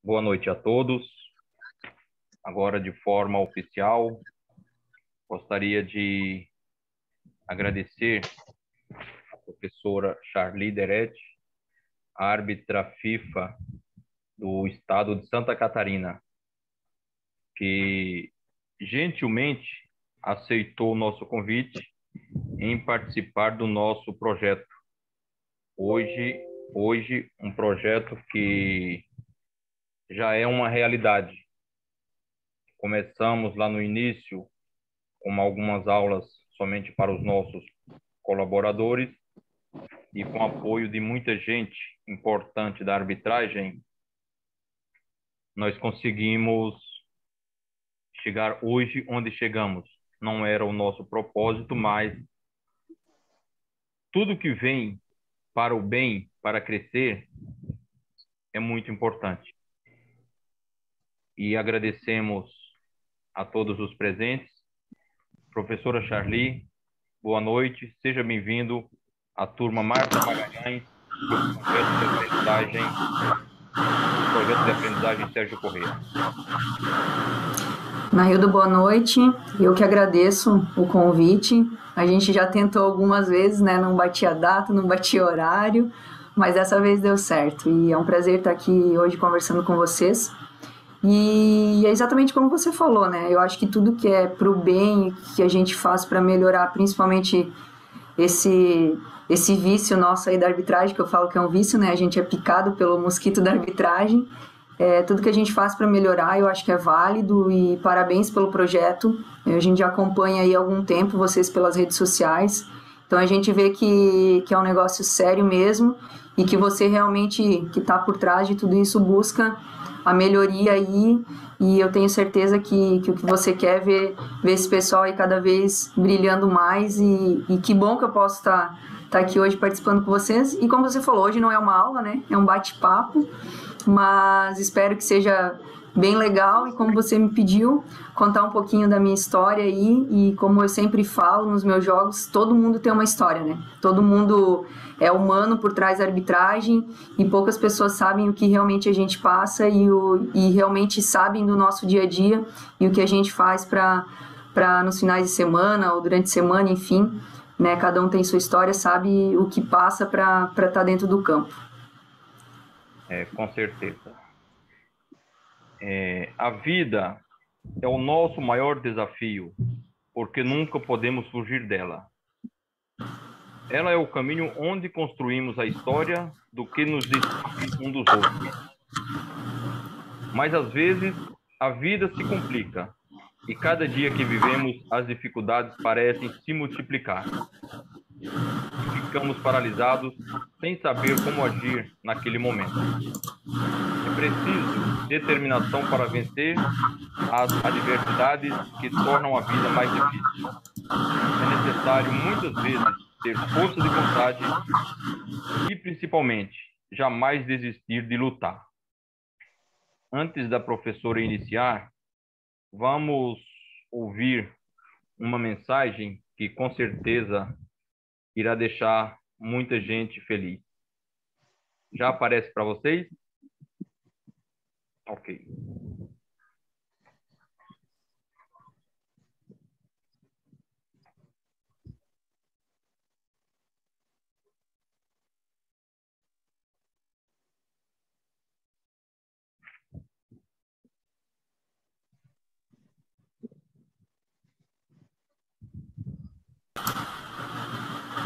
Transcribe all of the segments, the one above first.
Boa noite a todos. Agora, de forma oficial, gostaria de agradecer a professora Charli Deretti, árbitra FIFA do estado de Santa Catarina, que gentilmente aceitou o nosso convite em participar do nosso projeto. Hoje um projeto que já é uma realidade. Começamos lá no início com algumas aulas somente para os nossos colaboradores e com apoio de muita gente importante da arbitragem, nós conseguimos chegar hoje onde chegamos. Não era o nosso propósito, mas tudo que vem para o bem, para crescer, é muito importante. E agradecemos a todos os presentes. Professora Charli, boa noite, seja bem-vindo à turma Marta Magalhães do projeto de aprendizagem Sérgio Corrêa. Naildo, boa noite. Eu que agradeço o convite. A gente já tentou algumas vezes, né? Não batia data, não batia horário, mas dessa vez deu certo. E é um prazer estar aqui hoje conversando com vocês. E é exatamente como você falou, né? Eu acho que tudo que é pro bem, que a gente faz para melhorar, principalmente esse vício nosso aí da arbitragem, que eu falo que é um vício, né? A gente é picado pelo mosquito da arbitragem. Tudo que a gente faz para melhorar, eu acho que é válido, e parabéns pelo projeto. A gente já acompanha aí há algum tempo vocês pelas redes sociais, então a gente vê que é um negócio sério mesmo, e que você realmente, que está por trás de tudo isso, busca a melhoria aí, e eu tenho certeza que o que você quer ver esse pessoal aí cada vez brilhando mais, e que bom que eu posso estar aqui hoje participando com vocês. E como você falou, hoje não é uma aula, né? É um bate-papo, mas espero que seja bem legal, e como você me pediu, contar um pouquinho da minha história aí. E como eu sempre falo nos meus jogos, todo mundo tem uma história, né? Todo mundo é humano por trás da arbitragem, e poucas pessoas sabem o que realmente a gente passa, e realmente sabem do nosso dia a dia e o que a gente faz para nos finais de semana ou durante a semana, enfim, né? Cada um tem sua história, sabe o que passa para estar dentro do campo. Com certeza. A vida é o nosso maior desafio, porque nunca podemos fugir dela. Ela é o caminho onde construímos a história do que nos distingue um dos outros. Mas, às vezes, a vida se complica, e cada dia que vivemos, as dificuldades parecem se multiplicar. Ficamos paralisados, sem saber como agir naquele momento. É preciso determinação para vencer as adversidades que tornam a vida mais difícil. É necessário, muitas vezes, ter força de vontade e, principalmente, jamais desistir de lutar. Antes da professora iniciar, vamos ouvir uma mensagem que, com certeza, irá deixar muita gente feliz. Já aparece para vocês? Ok.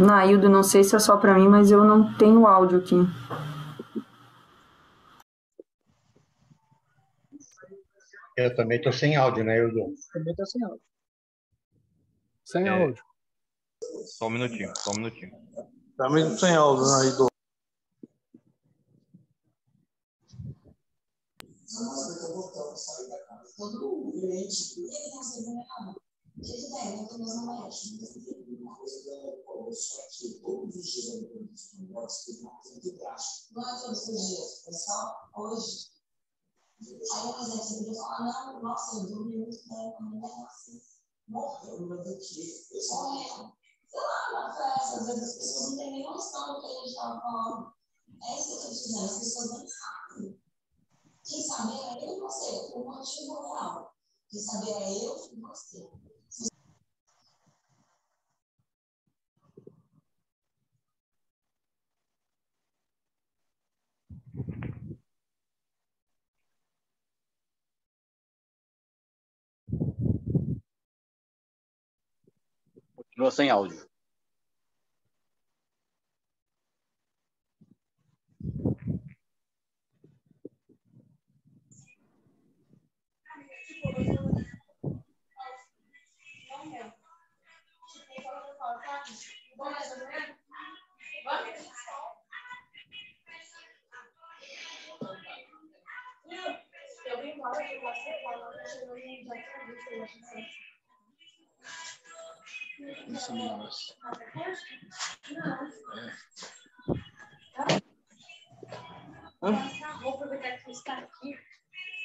Naildo, não sei se é só para mim, mas eu não tenho áudio aqui. Eu também estou sem áudio, né, Naildo? Também estou sem áudio. Sem áudio. Só um minutinho. Também sem áudio, Naildo. Não é todos os dias, é só hoje. Aí, por exemplo, você podia falar, não, nossa, eu dormi muito bem, como é assim? Morreu, mas do que? Morreu. Sei lá, na festa, às vezes as pessoas não têm nem noção do que a gente estava falando. É isso que eu estou dizendo, as pessoas nem sabem. Quem sabe era eu e você, o motivo real. Quem sabe era eu e você. Continua sem áudio.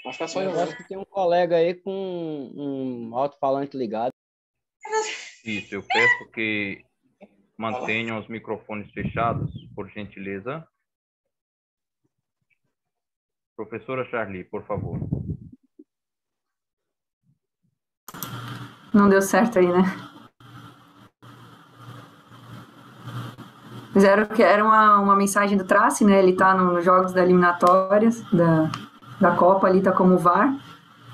Acho que é só eu acho que tem um colega aí com um alto-falante ligado. Isso, eu peço que mantenham os microfones fechados, por gentileza. Professora Charlie, por favor. Não deu certo aí, né? Era uma mensagem do Trace, né? Ele tá nos jogos da eliminatórias da Copa, ali tá como VAR.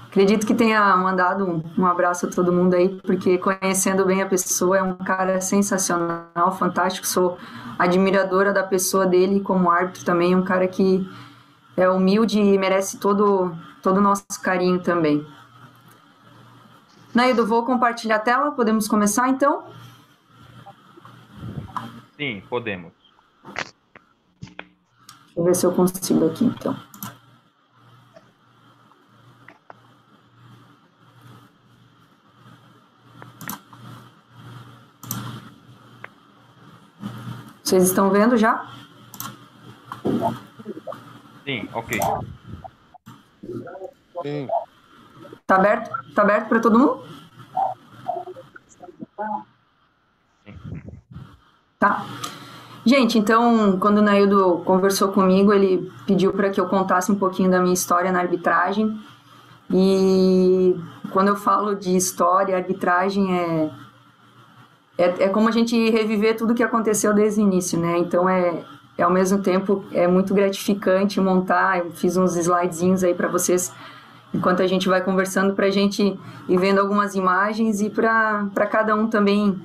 Acredito que tenha mandado um abraço a todo mundo aí, porque conhecendo bem a pessoa, é um cara sensacional, fantástico. Sou admiradora da pessoa dele como árbitro também, um cara que é humilde e merece todo o nosso carinho também. Naildo, vou compartilhar a tela, podemos começar então? Sim, podemos. Deixa eu ver se eu consigo aqui então. Vocês estão vendo já? Sim, ok. Sim. Tá aberto? Tá aberto para todo mundo? Tá. Gente, então, quando o Naildo conversou comigo, ele pediu para que eu contasse um pouquinho da minha história na arbitragem. E quando eu falo de história, arbitragem é como a gente reviver tudo que aconteceu desde o início, né? Então, ao mesmo tempo, é muito gratificante montar. Eu fiz uns slidezinhos aí para vocês, enquanto a gente vai conversando, para a gente ir vendo algumas imagens e para cada um também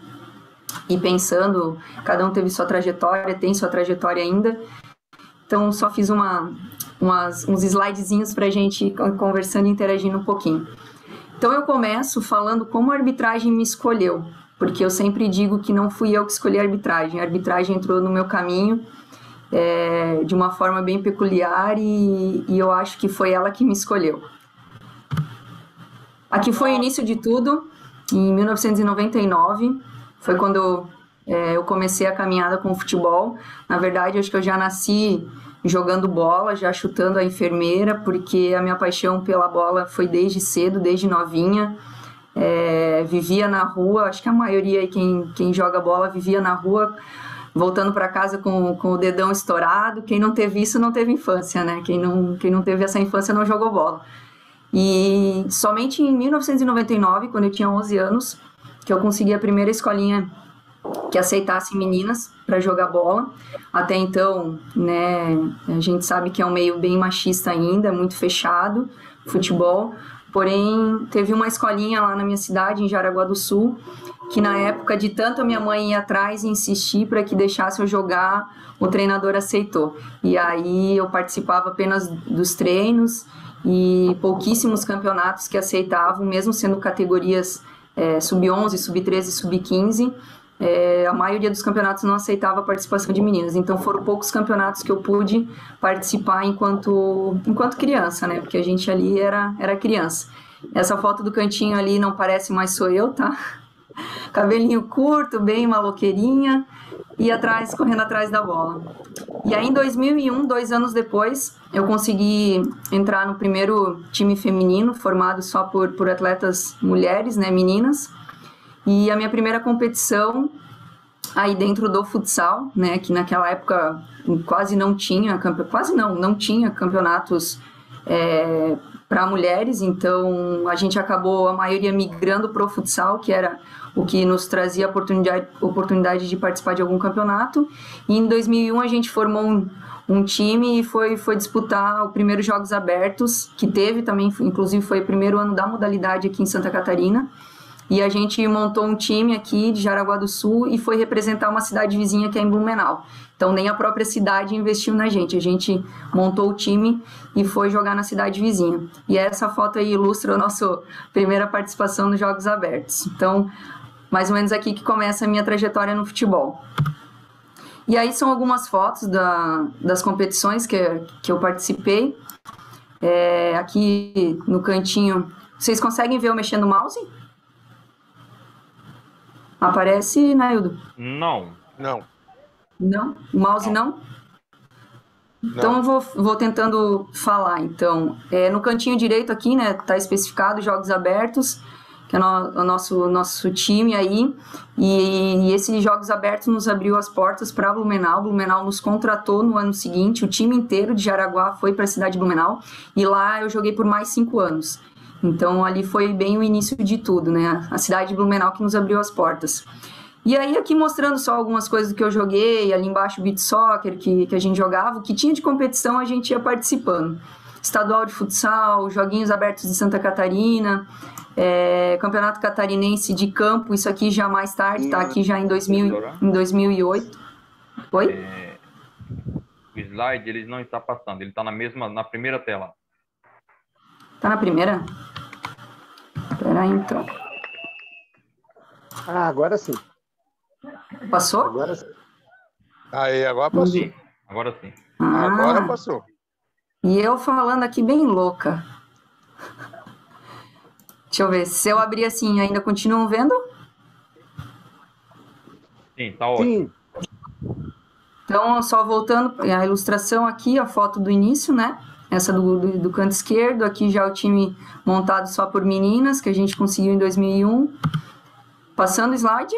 ir pensando. Cada um teve sua trajetória, tem sua trajetória ainda. Então, só fiz uns slidezinhos para a gente ir conversando e interagindo um pouquinho. Então, eu começo falando como a arbitragem me escolheu, porque eu sempre digo que não fui eu que escolhi a arbitragem entrou no meu caminho de uma forma bem peculiar e eu acho que foi ela que me escolheu. Aqui foi o início de tudo, em 1999, foi quando eu comecei a caminhada com o futebol. Na verdade, acho que eu já nasci jogando bola, já chutando a enfermeira, porque a minha paixão pela bola foi desde cedo, desde novinha. Vivia na rua, acho que a maioria, quem joga bola, vivia na rua, voltando para casa com o dedão estourado. Quem não teve isso não teve infância, né? Quem não teve essa infância não jogou bola. E somente em 1999, quando eu tinha 11 anos, que eu consegui a primeira escolinha que aceitasse meninas para jogar bola. Até então, né, a gente sabe que é um meio bem machista ainda, muito fechado, futebol. Porém, teve uma escolinha lá na minha cidade, em Jaraguá do Sul, que na época, de tanto a minha mãe ir atrás e insistir para que deixasse eu jogar, o treinador aceitou. E aí eu participava apenas dos treinos e pouquíssimos campeonatos que aceitavam, mesmo sendo categorias sub-11, sub-13, sub-15, a maioria dos campeonatos não aceitava a participação de meninas. Então foram poucos campeonatos que eu pude participar enquanto criança, né? Porque a gente ali era criança. Essa foto do cantinho ali não parece mais sou eu, tá? Cabelinho curto, bem maloqueirinha, e correndo atrás da bola. E aí em 2001, 2 anos depois, eu consegui entrar no primeiro time feminino, formado só por atletas mulheres, né, meninas. E a minha primeira competição aí dentro do futsal, né, que naquela época quase não tinha campeonatos para mulheres, então a gente acabou, a maioria, migrando para o futsal, que era o que nos trazia a oportunidade de participar de algum campeonato. E em 2001 a gente formou um time e foi disputar o primeiro Jogos Abertos, que teve também, inclusive foi o primeiro ano da modalidade aqui em Santa Catarina. E a gente montou um time aqui de Jaraguá do Sul e foi representar uma cidade vizinha que é em Blumenau. Então nem a própria cidade investiu na gente, a gente montou o time e foi jogar na cidade vizinha. E essa foto aí ilustra a nossa primeira participação nos Jogos Abertos. Então, mais ou menos aqui que começa a minha trajetória no futebol. E aí são algumas fotos das competições que eu participei. Aqui no cantinho, vocês conseguem ver eu mexendo o mouse? Aparece, Naildo? Não. Não. Não? O mouse não? Então eu vou tentando falar. Então, no cantinho direito aqui, né, tá especificado Jogos Abertos, que é o nosso time aí, e esses Jogos Abertos nos abriu as portas para Blumenau. Blumenau nos contratou no ano seguinte, o time inteiro de Jaraguá foi para a cidade de Blumenau, e lá eu joguei por mais 5 anos. Então, ali foi bem o início de tudo, né? A cidade de Blumenau que nos abriu as portas. E aí, aqui mostrando só algumas coisas que eu joguei, ali embaixo o beach soccer que a gente jogava, o que tinha de competição a gente ia participando. Estadual de futsal, Joguinhos Abertos de Santa Catarina, Campeonato Catarinense de Campo, isso aqui já mais tarde, tá aqui já em 2008. Oi? O slide, ele não está passando, ele está na primeira tela. Tá na primeira? Espera aí, então. Agora sim. Passou? Agora sim. Aí, agora passou. Agora sim. Agora passou. E eu falando aqui bem louca. Deixa eu ver. Se eu abrir assim, ainda continuam vendo? Sim, tá ótimo. Sim. Então, só voltando, a ilustração aqui, a foto do início, né? Essa do canto esquerdo, aqui já o time montado só por meninas, que a gente conseguiu em 2001. Passando o slide.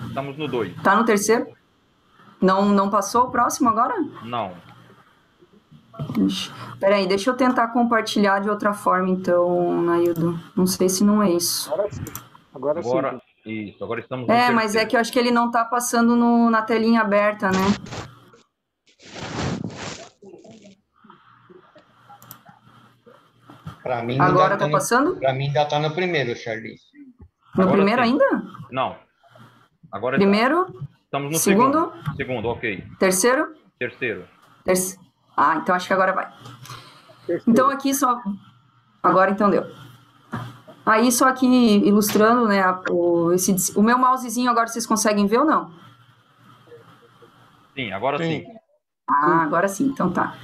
Estamos no 2. Tá no terceiro? Não passou o próximo agora? Não. Espera aí, deixa eu tentar compartilhar de outra forma, então, Naildo. Não sei se não é isso. Agora sim. Isso, agora estamos no terceiro. Mas é que eu acho que ele não tá passando na telinha aberta, né? Para mim, Agora tá passando? Para mim ainda tá no primeiro, Charlie. No Agora primeiro sim. ainda? Não. Agora Primeiro? estamos no Segundo? Segundo, ok. Terceiro? Terceiro. Então acho que agora vai. Então aqui só... Agora então deu. Aí só aqui ilustrando, né, o meu mousezinho agora vocês conseguem ver ou não? Sim, agora sim. Agora sim, então tá.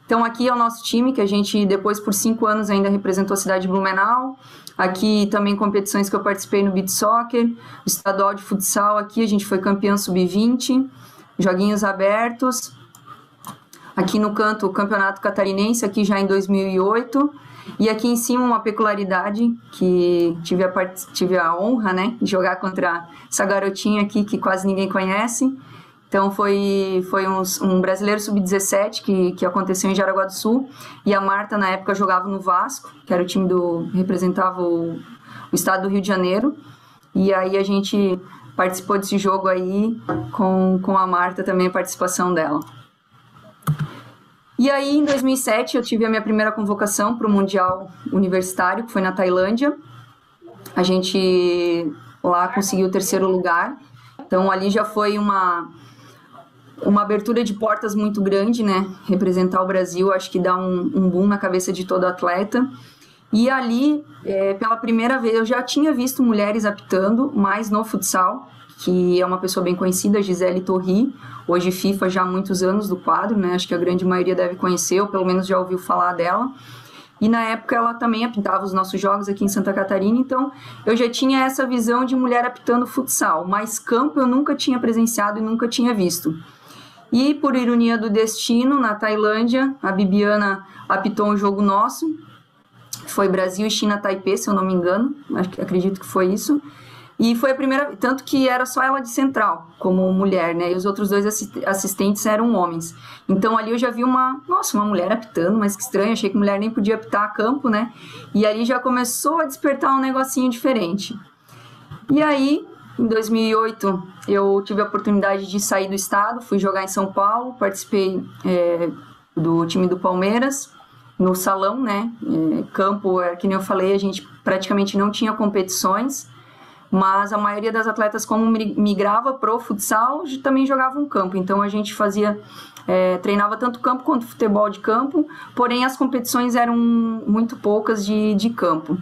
Então aqui é o nosso time, que a gente depois por 5 anos ainda representou a cidade de Blumenau. Aqui também competições que eu participei no beach soccer, o estadual de futsal aqui, a gente foi campeão sub-20, Joguinhos Abertos. Aqui no canto o Campeonato Catarinense, aqui já em 2008. E aqui em cima uma peculiaridade que tive a honra, né, de jogar contra essa garotinha aqui que quase ninguém conhece. Então foi um brasileiro sub-17 que aconteceu em Jaraguá do Sul, e a Marta na época jogava no Vasco, que era o time representava o estado do Rio de Janeiro, e aí a gente participou desse jogo aí com a Marta também, a participação dela. E aí, em 2007, eu tive a minha primeira convocação para o Mundial Universitário, que foi na Tailândia. A gente lá conseguiu o 3º lugar. Então, ali já foi uma abertura de portas muito grande, né? Representar o Brasil, acho que dá um boom na cabeça de todo atleta. E ali, pela primeira vez, eu já tinha visto mulheres apitando, mas no futsal, que é uma pessoa bem conhecida, Gisele Torri, hoje FIFA já há muitos anos do quadro, né? Acho que a grande maioria deve conhecer, ou pelo menos já ouviu falar dela. E na época ela também apitava os nossos jogos aqui em Santa Catarina, então eu já tinha essa visão de mulher apitando futsal, mas campo eu nunca tinha presenciado e nunca tinha visto. E por ironia do destino, na Tailândia, a Bibiana apitou um jogo nosso, foi Brasil e China Taipei, se eu não me engano, acredito que foi isso. E foi a primeira, tanto que era só ela de central, como mulher, né? E os outros dois assistentes eram homens. Então ali eu já vi uma mulher apitando, mas que estranho, achei que mulher nem podia apitar a campo, né? E ali já começou a despertar um negocinho diferente. E aí, em 2008, eu tive a oportunidade de sair do estado, fui jogar em São Paulo, participei do time do Palmeiras, no salão, né? Campo, que nem eu falei, a gente praticamente não tinha competições, mas a maioria das atletas, como migrava pro futsal, também jogavam campo. Então a gente treinava tanto campo quanto futebol de campo, porém as competições eram muito poucas de campo.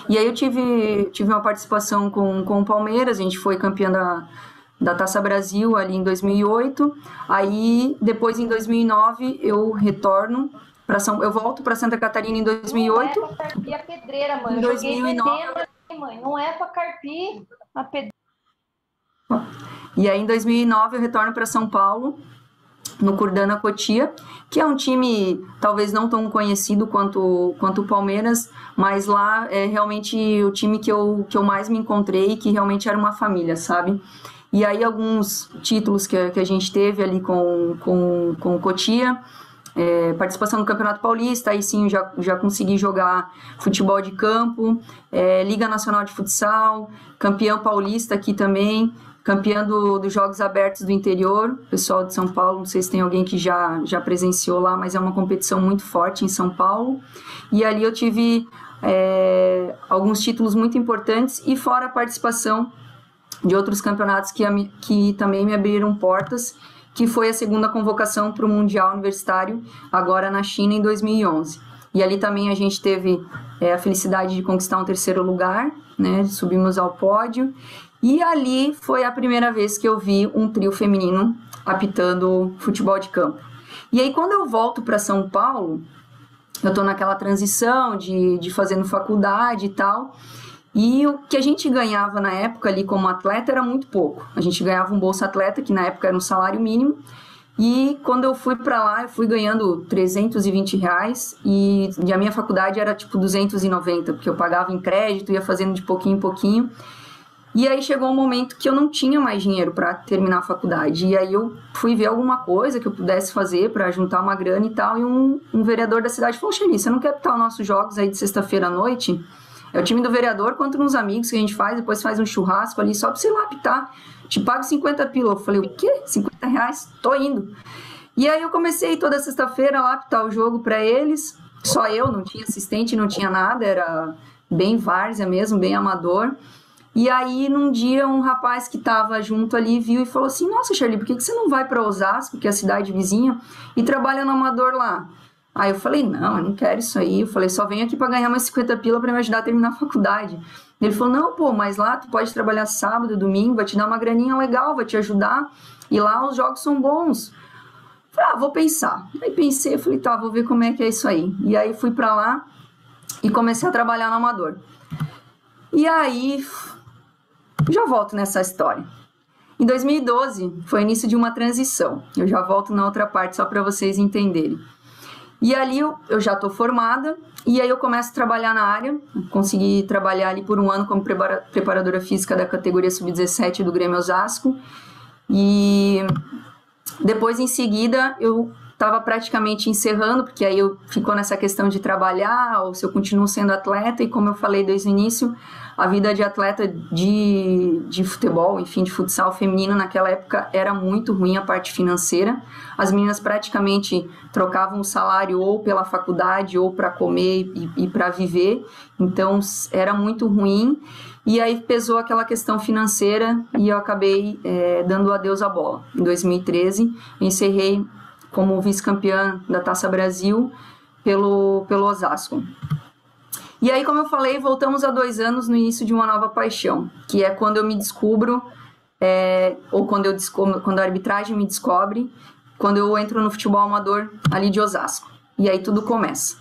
E aí eu tive uma participação com o Palmeiras, a gente foi campeã da Taça Brasil ali em 2008. Aí depois em 2009 eu retorno eu volto para Santa Catarina em 2008. Não é para carpir a pedreira, mãe. Em 2009. Mãe. Não é para carpir a pedreira. E aí em 2009 eu retorno para São Paulo, no Curdana Cotia, que é um time talvez não tão conhecido quanto o Palmeiras, mas lá é realmente o time que eu mais me encontrei, que realmente era uma família, sabe? E aí alguns títulos que a gente teve ali com o Cotia, participação no Campeonato Paulista, aí sim já consegui jogar futebol de campo, Liga Nacional de Futsal, campeão paulista aqui também, campeã dos Jogos Abertos do Interior, pessoal de São Paulo, não sei se tem alguém que já presenciou lá, mas é uma competição muito forte em São Paulo. E ali eu tive alguns títulos muito importantes, e fora a participação de outros campeonatos que também me abriram portas, que foi a segunda convocação para o Mundial Universitário, agora na China, em 2011. E ali também a gente teve a felicidade de conquistar um 3º lugar, né? Subimos ao pódio. E ali foi a primeira vez que eu vi um trio feminino apitando futebol de campo. E aí, quando eu volto para São Paulo, eu estou naquela transição de fazendo faculdade e tal, e o que a gente ganhava na época ali como atleta era muito pouco. A gente ganhava um Bolsa Atleta, que na época era um salário mínimo, e quando eu fui para lá, eu fui ganhando R$320, e a minha faculdade era tipo 290, porque eu pagava em crédito, ia fazendo de pouquinho em pouquinho. E aí chegou um momento que eu não tinha mais dinheiro para terminar a faculdade. E aí eu fui ver alguma coisa que eu pudesse fazer para juntar uma grana e tal. E um vereador da cidade falou: Xeli, você não quer apitar os nossos jogos aí de sexta-feira à noite? É o time do vereador contra uns amigos que a gente faz, depois faz um churrasco ali só para você ir lá apitar. Te pago 50 pila. Eu falei: o quê? R$50? Tô indo. E aí eu comecei toda sexta-feira lá a apitar o jogo para eles. Só eu, não tinha assistente, não tinha nada. Era bem várzea mesmo, bem amador. E aí, num dia, um rapaz que estava junto ali viu e falou assim: nossa, Charlie, por que você não vai para Osasco, que é a cidade vizinha, e trabalha no amador lá? Aí eu falei: não, eu não quero isso aí. Eu falei: só venho aqui para ganhar mais 50 pila para me ajudar a terminar a faculdade. Ele falou: não, pô, mas lá tu pode trabalhar sábado, domingo, vai te dar uma graninha legal, vai te ajudar, e lá os jogos são bons. Eu falei: vou pensar. Aí pensei, eu falei: tá, vou ver como é que é isso aí. E aí fui para lá e comecei a trabalhar no amador. E aí já volto nessa história. Em 2012, foi o início de uma transição. Eu já volto na outra parte, só para vocês entenderem. E ali eu já estou formada, e aí eu começo a trabalhar na área. Consegui trabalhar ali por um ano como preparadora física da categoria Sub-17 do Grêmio Osasco. E depois, em seguida, eu estava praticamente encerrando, porque aí ficou nessa questão de trabalhar, ou se eu continuo sendo atleta, e como eu falei desde o início, a vida de atleta de futebol, enfim, de futsal feminino naquela época era muito ruim, a parte financeira. As meninas praticamente trocavam o salário ou pela faculdade ou para comer e para viver, então era muito ruim. E aí pesou aquela questão financeira e eu acabei dando adeus à bola. Em 2013, encerrei como vice-campeã da Taça Brasil pelo Osasco. E aí, como eu falei, voltamos há 2 anos no início de uma nova paixão, que é quando eu me descubro, ou quando a arbitragem me descobre, quando eu entro no futebol amador ali de Osasco. E aí tudo começa.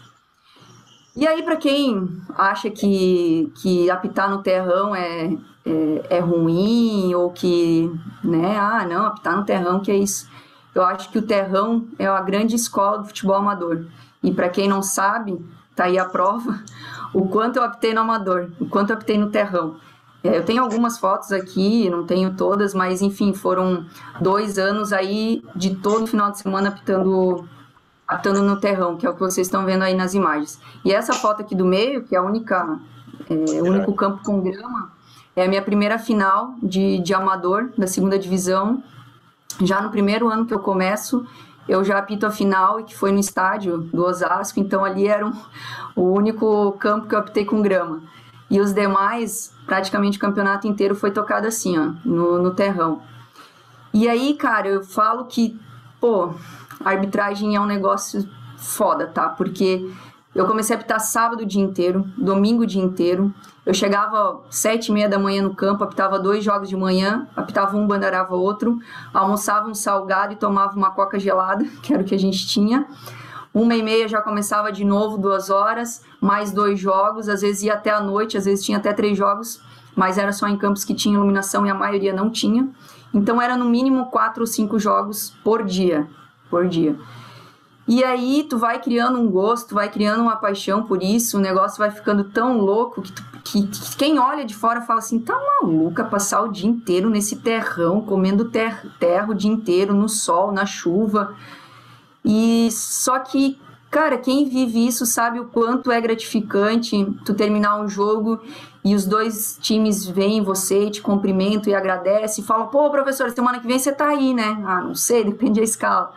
E aí, para quem acha que apitar no terrão é ruim, ou que, né, não, apitar no terrão, que é isso? Eu acho que o terrão é a grande escola do futebol amador. E para quem não sabe, tá aí a prova, o quanto eu apitei no amador, o quanto eu apitei no terrão. Eu tenho algumas fotos aqui, não tenho todas, mas enfim, foram 2 anos aí de todo final de semana apitando no terrão, que é o que vocês estão vendo aí nas imagens. E essa foto aqui do meio, que é a o único campo com grama, é a minha primeira final de amador da 2ª divisão. Já no primeiro ano que eu começo, eu já apito a final, e que foi no estádio do Osasco, então ali era o único campo que eu apitei com grama. E os demais, praticamente o campeonato inteiro foi tocado assim, ó, no terrão. E aí, cara, eu falo que, pô, a arbitragem é um negócio foda, tá? Porque eu comecei a apitar sábado o dia inteiro, domingo o dia inteiro. Eu chegava 7h30 da manhã no campo, apitava 2 jogos de manhã, apitava um, bandeirava outro, almoçava um salgado e tomava uma coca gelada, que era o que a gente tinha. 1h30 já começava de novo, 2 horas, mais 2 jogos, às vezes ia até a noite, às vezes tinha até 3 jogos, mas era só em campos que tinha iluminação e a maioria não tinha. Então era no mínimo 4 ou 5 jogos por dia. E aí tu vai criando um gosto, vai criando uma paixão por isso, o negócio vai ficando tão louco que quem olha de fora fala assim, tá maluca passar o dia inteiro nesse terrão, comendo terra o dia inteiro, no sol, na chuva. E só que, cara, quem vive isso sabe o quanto é gratificante tu terminar um jogo e os 2 times veem você e te cumprimentam e agradecem e falam, pô, professor, semana que vem você tá aí, né? Ah, não sei, depende da escala.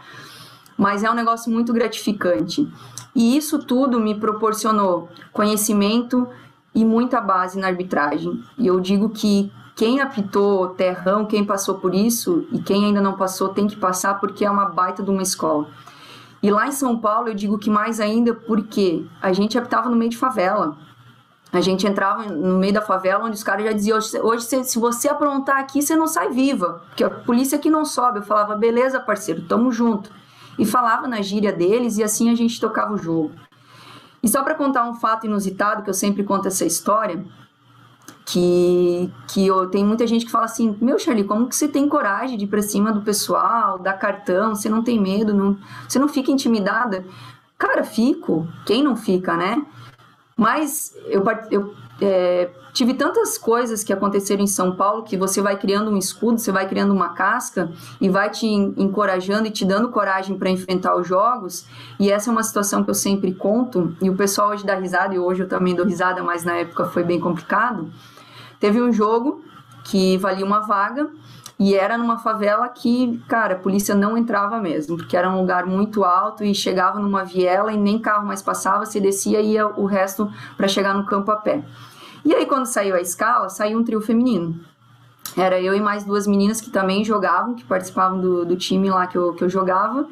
Mas é um negócio muito gratificante. E isso tudo me proporcionou conhecimento e muita base na arbitragem. E eu digo que quem apitou terrão, quem passou por isso e quem ainda não passou tem que passar, porque é uma baita de uma escola. E lá em São Paulo eu digo que mais ainda porque a gente apitava no meio de favela. A gente entrava no meio da favela onde os caras já diziam, hoje se você aprontar aqui, você não sai viva, porque a polícia aqui não sobe. Eu falava, beleza, parceiro, tamo junto. E falava na gíria deles e assim a gente tocava o jogo. E só para contar um fato inusitado, que eu sempre conto essa história, tem muita gente que fala assim, meu, Charlie, como que você tem coragem de ir para cima do pessoal, dar cartão, você não tem medo, você não fica intimidada? Cara, fico, quem não fica, né? Mas eu tive tantas coisas que aconteceram em São Paulo que você vai criando um escudo, você vai criando uma casca e vai te encorajando e te dando coragem para enfrentar os jogos. E essa é uma situação que eu sempre conto, e o pessoal hoje dá risada, e hoje eu também dou risada, mas na época foi bem complicado. Teve um jogo que valia uma vaga e era numa favela que, cara, a polícia não entrava mesmo, porque era um lugar muito alto e chegava numa viela e nem carro mais passava, se descia e ia o resto para chegar no campo a pé. E aí, quando saiu a escala, saiu um trio feminino. Era eu e mais 2 meninas que também jogavam, que participavam do time lá que eu jogava.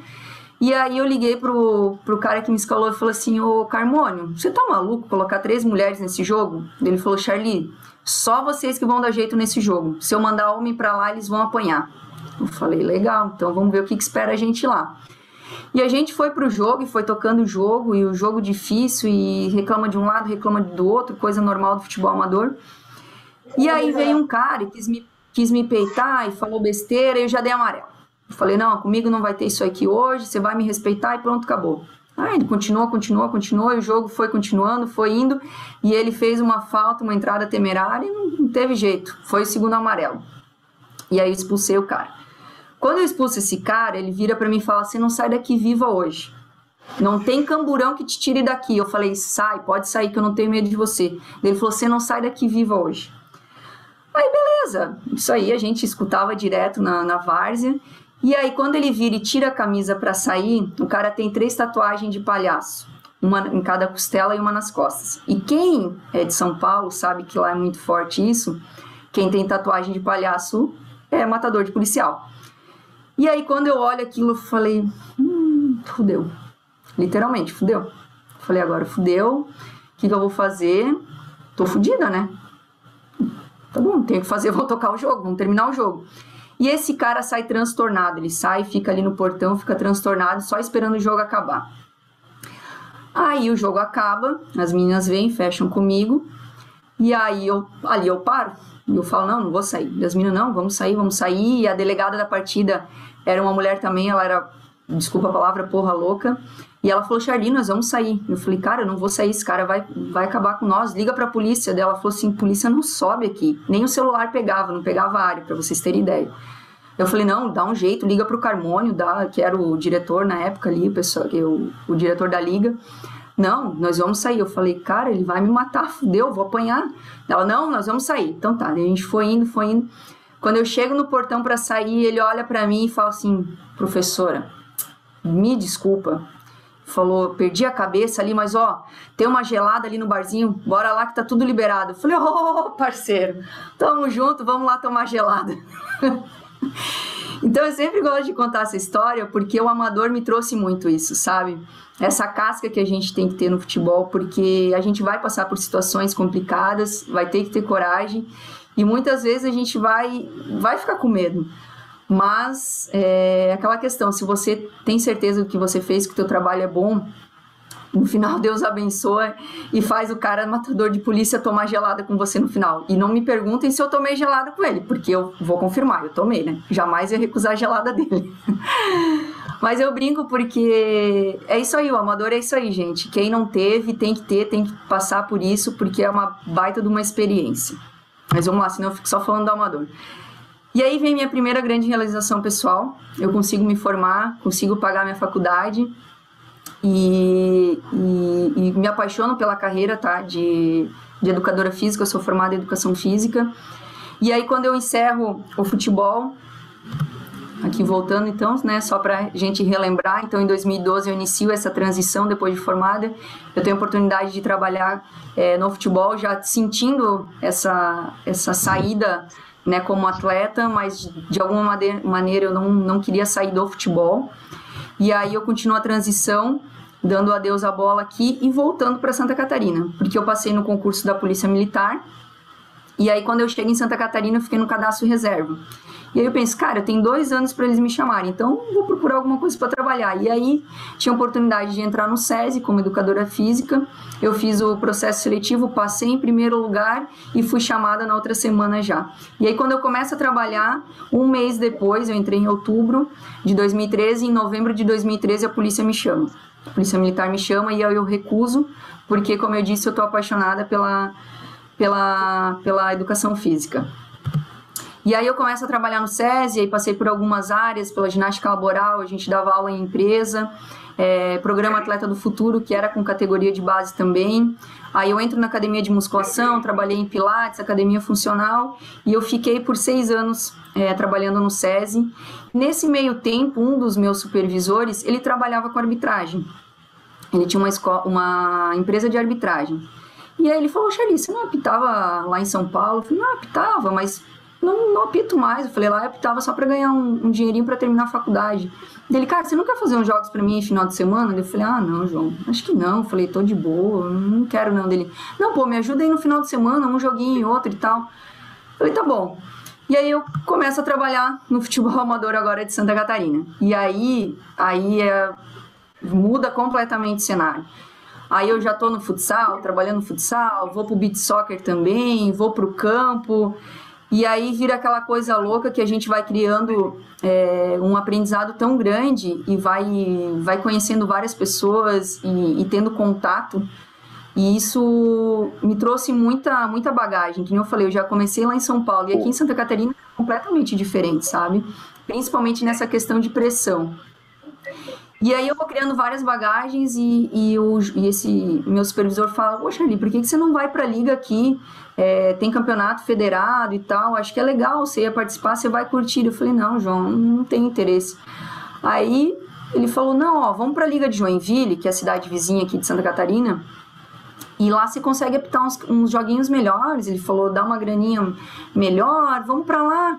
E aí eu liguei pro cara que me escalou e falei assim, ô Carmônio, você tá maluco colocar 3 mulheres nesse jogo? Ele falou, Charlie, só vocês que vão dar jeito nesse jogo. Se eu mandar homem pra lá, eles vão apanhar. Eu falei, legal, então vamos ver o que espera a gente lá. E a gente foi pro jogo e foi tocando o jogo, e o jogo difícil, e reclama de um lado, reclama do outro, coisa normal do futebol amador. E aí veio um cara e quis me peitar e falou besteira, e eu já dei amarelo. Eu falei, não, comigo não vai ter isso aqui hoje, você vai me respeitar, e pronto, acabou. Aí ele continuou, e o jogo foi continuando, foi indo, e ele fez uma falta, uma entrada temerária, e não teve jeito, foi o 2º amarelo. E aí eu expulsei o cara. Quando eu expulso esse cara, ele vira pra mim e fala, você não sai daqui viva hoje. Não tem camburão que te tire daqui. Eu falei, sai, pode sair que eu não tenho medo de você. Ele falou, você não sai daqui viva hoje. Aí beleza, isso aí a gente escutava direto na várzea. E aí quando ele vira e tira a camisa pra sair, o cara tem 3 tatuagens de palhaço. Uma em cada costela e uma nas costas. E quem é de São Paulo sabe que lá é muito forte isso. Quem tem tatuagem de palhaço é matador de policial. E aí, quando eu olho aquilo, eu falei, fudeu. Literalmente, fudeu. Falei, agora fudeu, o que eu vou fazer? Tô fudida, né? Tá bom, tenho que fazer, vou tocar o jogo, vamos terminar o jogo. E esse cara sai transtornado, ele sai, fica ali no portão, fica transtornado, só esperando o jogo acabar. Aí o jogo acaba, as meninas vêm, fecham comigo, e aí ali eu paro. E eu falo, não vou sair. E as meninas, não, vamos sair. E a delegada da partida era uma mulher também, ela era desculpa a palavra, porra louca. E ela falou, Charly, nós vamos sair. Eu falei, cara, eu não vou sair, esse cara vai acabar com nós, liga pra polícia. Daí ela falou assim, polícia não sobe aqui. Nem o celular pegava, não pegava área, pra vocês terem ideia. Eu falei, não, dá um jeito, liga pro Carmônio, que era o diretor na época ali, o diretor da liga. Não, nós vamos sair. Eu falei, cara, ele vai me matar, fudeu, vou apanhar. Ela, não, nós vamos sair. Então tá, daí a gente foi indo. Quando eu chego no portão pra sair, ele olha pra mim e fala assim, professora, me desculpa. Falou, perdi a cabeça ali, mas ó, tem uma gelada ali no barzinho, bora lá que tá tudo liberado. Eu falei, parceiro, tamo junto, vamos lá tomar gelada. Então eu sempre gosto de contar essa história porque o amador me trouxe muito isso, sabe? Essa casca que a gente tem que ter no futebol, porque a gente vai passar por situações complicadas, vai ter que ter coragem e muitas vezes a gente vai ficar com medo. Mas é aquela questão, se você tem certeza do que você fez, que o teu trabalho é bom, no final Deus abençoa e faz o cara matador de polícia tomar gelada com você no final. E não me perguntem se eu tomei gelada com ele, porque eu vou confirmar, eu tomei, né? Jamais ia recusar a gelada dele. Mas eu brinco porque é isso aí, o amador é isso aí, gente. Quem não teve, tem que passar por isso, porque é uma baita de uma experiência. Mas vamos lá, senão eu fico só falando do amador. E aí vem minha primeira grande realização pessoal. Eu consigo me formar, consigo pagar minha faculdade e me apaixono pela carreira, tá? De educadora física, eu sou formada em educação física. E aí quando eu encerro o futebol, aqui voltando então, né? Só pra gente relembrar, então em 2012 eu inicio essa transição depois de formada. Eu tenho a oportunidade de trabalhar no futebol, já sentindo essa saída, né, como atleta, mas de alguma maneira eu não queria sair do futebol. E aí eu continuo a transição, dando adeus à bola aqui e voltando para Santa Catarina, porque eu passei no concurso da Polícia Militar. E aí quando eu chego em Santa Catarina eu fiquei no cadastro reserva. E aí eu penso, cara, eu tenho 2 anos para eles me chamarem, então vou procurar alguma coisa para trabalhar. E aí tinha a oportunidade de entrar no SESI como educadora física. Eu fiz o processo seletivo, passei em primeiro lugar e fui chamada na outra semana já. E aí quando eu começo a trabalhar, 1 mês depois, eu entrei em outubro de 2013, em novembro de 2013 a polícia me chama. A polícia militar me chama e eu recuso, porque como eu disse, eu estou apaixonada pela educação física. E aí eu começo a trabalhar no SESI, aí passei por algumas áreas, pela ginástica laboral, a gente dava aula em empresa, programa Atleta do Futuro, que era com categoria de base também. Aí eu entro na academia de musculação, trabalhei em pilates, academia funcional, e eu fiquei por 6 anos trabalhando no SESI. Nesse meio tempo, um dos meus supervisores, ele trabalhava com arbitragem. Ele tinha uma empresa de arbitragem. E aí ele falou, Charly, você não apitava lá em São Paulo? Eu falei, não, apitava, mas não apito mais. Eu falei, lá eu apitava só para ganhar um dinheirinho para terminar a faculdade. Ele, cara, você não quer fazer uns jogos para mim em final de semana? Eu falei, não, João, acho que não. Eu falei, tô de boa, não quero não. Dele, não, pô, me ajuda aí no final de semana, um joguinho, outro e tal. Eu falei, tá bom. E aí eu começo a trabalhar no futebol amador agora de Santa Catarina. E aí muda completamente o cenário. Aí eu já tô no futsal, trabalhando no futsal, vou pro beach soccer também, vou pro campo. E aí vira aquela coisa louca que a gente vai criando um aprendizado tão grande e vai conhecendo várias pessoas e tendo contato. E isso me trouxe muita bagagem. Que nem eu falei, eu já comecei lá em São Paulo e aqui em Santa Catarina é completamente diferente, sabe? Principalmente nessa questão de pressão. E aí eu vou criando várias bagagens e esse meu supervisor fala, poxa, Charly, por que você não vai pra liga aqui? Tem campeonato federado e tal, acho que é legal, você ia participar, você vai curtir. Eu falei, não, João, não tenho interesse. Aí ele falou, não, vamos pra liga de Joinville, que é a cidade vizinha aqui de Santa Catarina, e lá você consegue apitar uns joguinhos melhores. Ele falou, dá uma graninha melhor, vamos pra lá.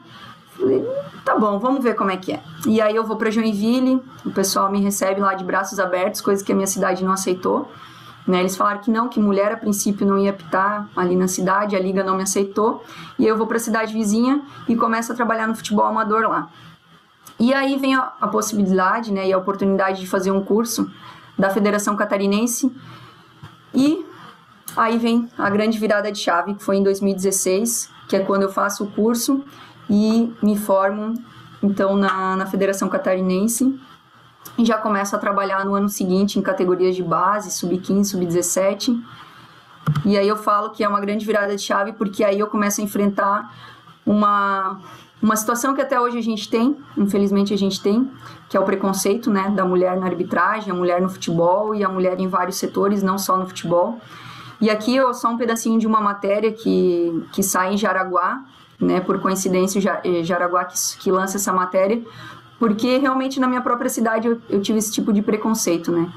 Falei, tá bom, vamos ver como é que é. E aí eu vou para Joinville, o pessoal me recebe lá de braços abertos, coisa que a minha cidade não aceitou, né? Eles falaram que não, que mulher a princípio não ia apitar ali na cidade, a liga não me aceitou. E eu vou para a cidade vizinha e começo a trabalhar no futebol amador lá. E aí vem a possibilidade, né, e a oportunidade de fazer um curso da Federação Catarinense. E aí vem a grande virada de chave, que foi em 2016, que é quando eu faço o curso e me formo, então, na Federação Catarinense. e já começo a trabalhar no ano seguinte em categorias de base, sub-15, sub-17. E aí eu falo que é uma grande virada de chave, porque aí eu começo a enfrentar uma situação que até hoje a gente tem, infelizmente a gente tem, que é o preconceito, né, da mulher na arbitragem, a mulher no futebol e a mulher em vários setores, não só no futebol. E aqui eu só um pedacinho de uma matéria que sai em Jaraguá, né, por coincidência Jaraguá que lança essa matéria, porque realmente na minha própria cidade eu tive esse tipo de preconceito, né.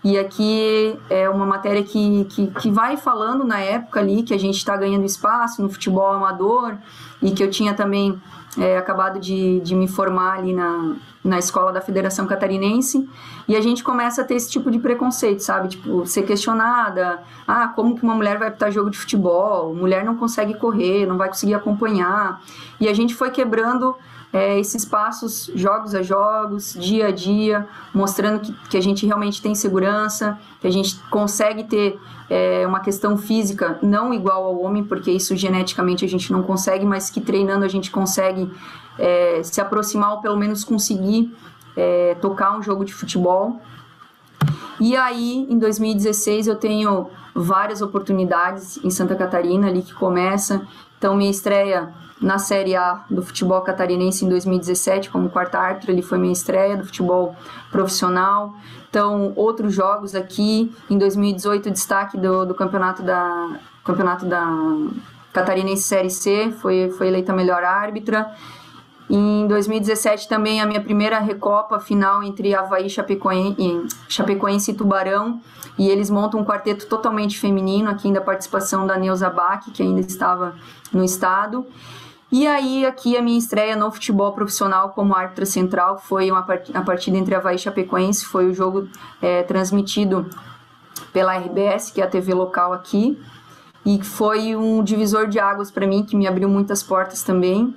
E aqui é uma matéria que vai falando na época ali que a gente está ganhando espaço no futebol amador e que eu tinha também acabado de me formar ali na escola da Federação Catarinense, e a gente começa a ter esse tipo de preconceito, sabe? Tipo, ser questionada, como que uma mulher vai apitar jogo de futebol? Mulher não consegue correr, não vai conseguir acompanhar. E a gente foi quebrando esses passos, jogos a jogos, dia a dia, mostrando que a gente realmente tem segurança, que a gente consegue ter uma questão física não igual ao homem, porque isso geneticamente a gente não consegue, mas que treinando a gente consegue se aproximar ou pelo menos conseguir tocar um jogo de futebol. E aí, em 2016, eu tenho várias oportunidades em Santa Catarina, ali que começa. Então, minha estreia na Série A do futebol catarinense em 2017, como quarta árbitra, ele foi minha estreia do futebol profissional. Então, outros jogos aqui. Em 2018, destaque do campeonato da Catarinense Série C, foi eleita melhor árbitra. Em 2017 também a minha primeira recopa final entre Avaí, Chapecoense e Tubarão, e eles montam um quarteto totalmente feminino, aqui ainda a participação da Neuza Bach, que ainda estava no estado. E aí aqui a minha estreia no futebol profissional como árbitra central foi a partida entre Avaí e Chapecoense, foi o jogo transmitido pela RBS, que é a TV local aqui, e foi um divisor de águas para mim, que me abriu muitas portas também.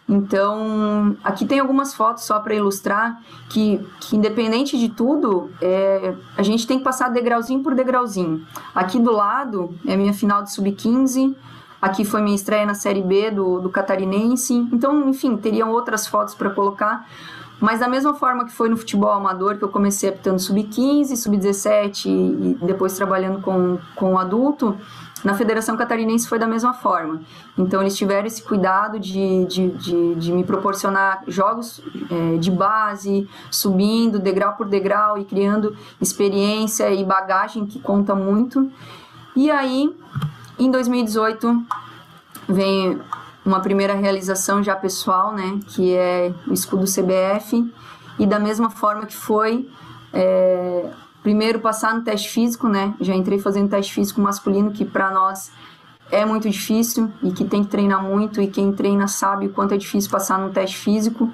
Então, aqui tem algumas fotos só para ilustrar que independente de tudo, a gente tem que passar degrauzinho por degrauzinho. Aqui do lado é minha final de sub-15, aqui foi minha estreia na Série B do Catarinense. Então, enfim, teriam outras fotos para colocar, mas da mesma forma que foi no futebol amador, que eu comecei apitando sub-15, sub-17 e depois trabalhando com adulto, na Federação Catarinense foi da mesma forma. Então, eles tiveram esse cuidado de me proporcionar jogos de base, subindo degrau por degrau e criando experiência e bagagem que conta muito. E aí, em 2018, vem uma primeira realização já pessoal, né, que é o escudo CBF, e da mesma forma que foi... primeiro passar no teste físico, né? Já entrei fazendo teste físico masculino, que para nós é muito difícil e que tem que treinar muito, e quem treina sabe o quanto é difícil passar no teste físico.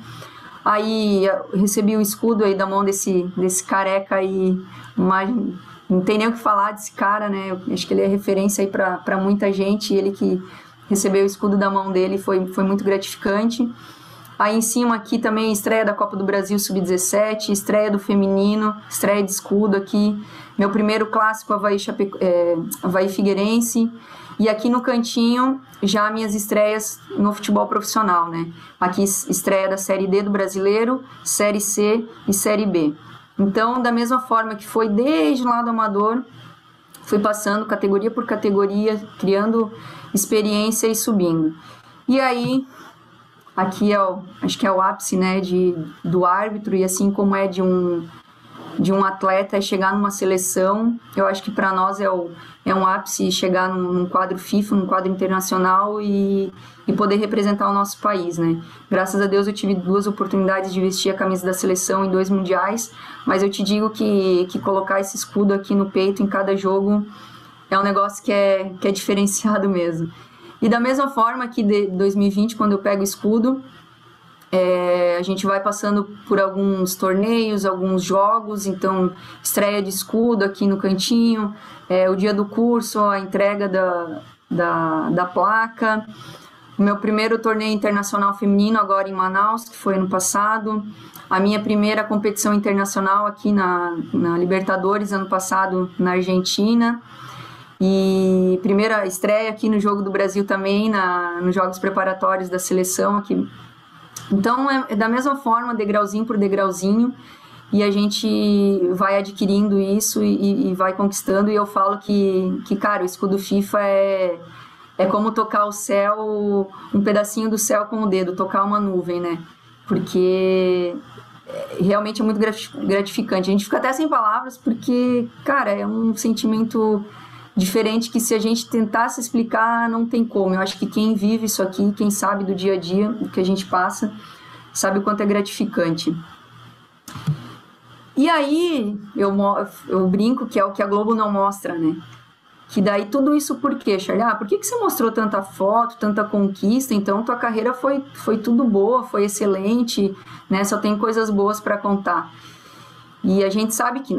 Aí eu recebi o escudo aí da mão desse careca aí, não tem nem o que falar desse cara, né? Eu acho que ele é referência aí para muita gente, e ele que recebeu o escudo da mão dele foi muito gratificante. Aí em cima aqui também estreia da Copa do Brasil Sub-17, estreia do feminino, estreia de escudo aqui, meu primeiro clássico Avaí Figueirense, e aqui no cantinho já minhas estreias no futebol profissional, né? Aqui estreia da Série D do Brasileiro, Série C e Série B. Então, da mesma forma que foi desde o lado amador, fui passando categoria por categoria, criando experiência e subindo. E aí... aqui acho que é o ápice, né, do árbitro, e assim como é de um atleta chegar numa seleção, eu acho que para nós é um ápice chegar num quadro FIFA, num quadro internacional e poder representar o nosso país, né. Graças a Deus eu tive 2 oportunidades de vestir a camisa da seleção em 2 mundiais, mas eu te digo que colocar esse escudo aqui no peito em cada jogo é um negócio que é diferenciado mesmo. E da mesma forma que de 2020, quando eu pego o escudo, a gente vai passando por alguns torneios, alguns jogos, então estreia de escudo aqui no cantinho, o dia do curso, a entrega da placa, o meu primeiro torneio internacional feminino agora em Manaus, que foi ano passado, a minha primeira competição internacional aqui na Libertadores, ano passado na Argentina, e primeira estreia aqui no Jogo do Brasil também, nos jogos preparatórios da seleção aqui. Então é da mesma forma, degrauzinho por degrauzinho, e a gente vai adquirindo isso e vai conquistando, e eu falo que, cara, o escudo FIFA é como tocar o céu, um pedacinho do céu com o dedo, tocar uma nuvem, né? Porque realmente é muito gratificante. A gente fica até sem palavras porque, cara, é um sentimento diferente que se a gente tentasse explicar, não tem como. Eu acho que quem vive isso aqui, quem sabe do dia a dia, do que a gente passa, sabe o quanto é gratificante. E aí, eu brinco que é o que a Globo não mostra, né? Que daí tudo isso por quê, Charlie? Por que você mostrou tanta foto, tanta conquista? Então, tua carreira foi tudo boa, foi excelente, né? Só tem coisas boas para contar. E a gente sabe que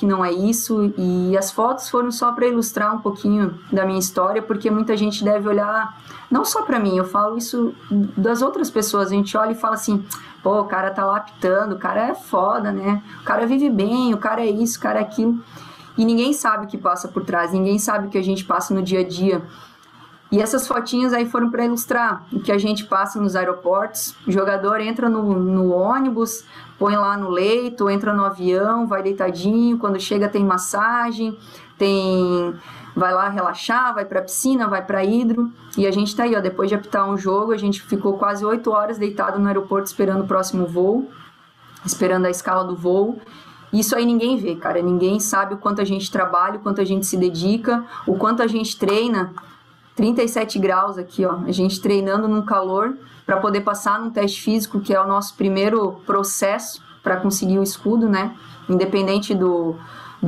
não é isso, e as fotos foram só para ilustrar um pouquinho da minha história, porque muita gente deve olhar, não só para mim, eu falo isso das outras pessoas, a gente olha e fala assim, pô, o cara tá lá apitando, o cara é foda, né? O cara vive bem, o cara é isso, o cara é aquilo, e ninguém sabe o que passa por trás, ninguém sabe o que a gente passa no dia a dia. E essas fotinhas aí foram para ilustrar o que a gente passa nos aeroportos. O jogador entra no ônibus, põe lá no leito, entra no avião, vai deitadinho, quando chega tem massagem, vai lá relaxar, vai para piscina, vai para hidro. E a gente tá aí, ó, depois de apitar um jogo, a gente ficou quase 8 horas deitado no aeroporto esperando o próximo voo, esperando a escala do voo. Isso aí ninguém vê, cara, ninguém sabe o quanto a gente trabalha, o quanto a gente se dedica, o quanto a gente treina. 37 graus aqui, ó, a gente treinando num calor para poder passar num teste físico, que é o nosso primeiro processo para conseguir o escudo, né? Independente do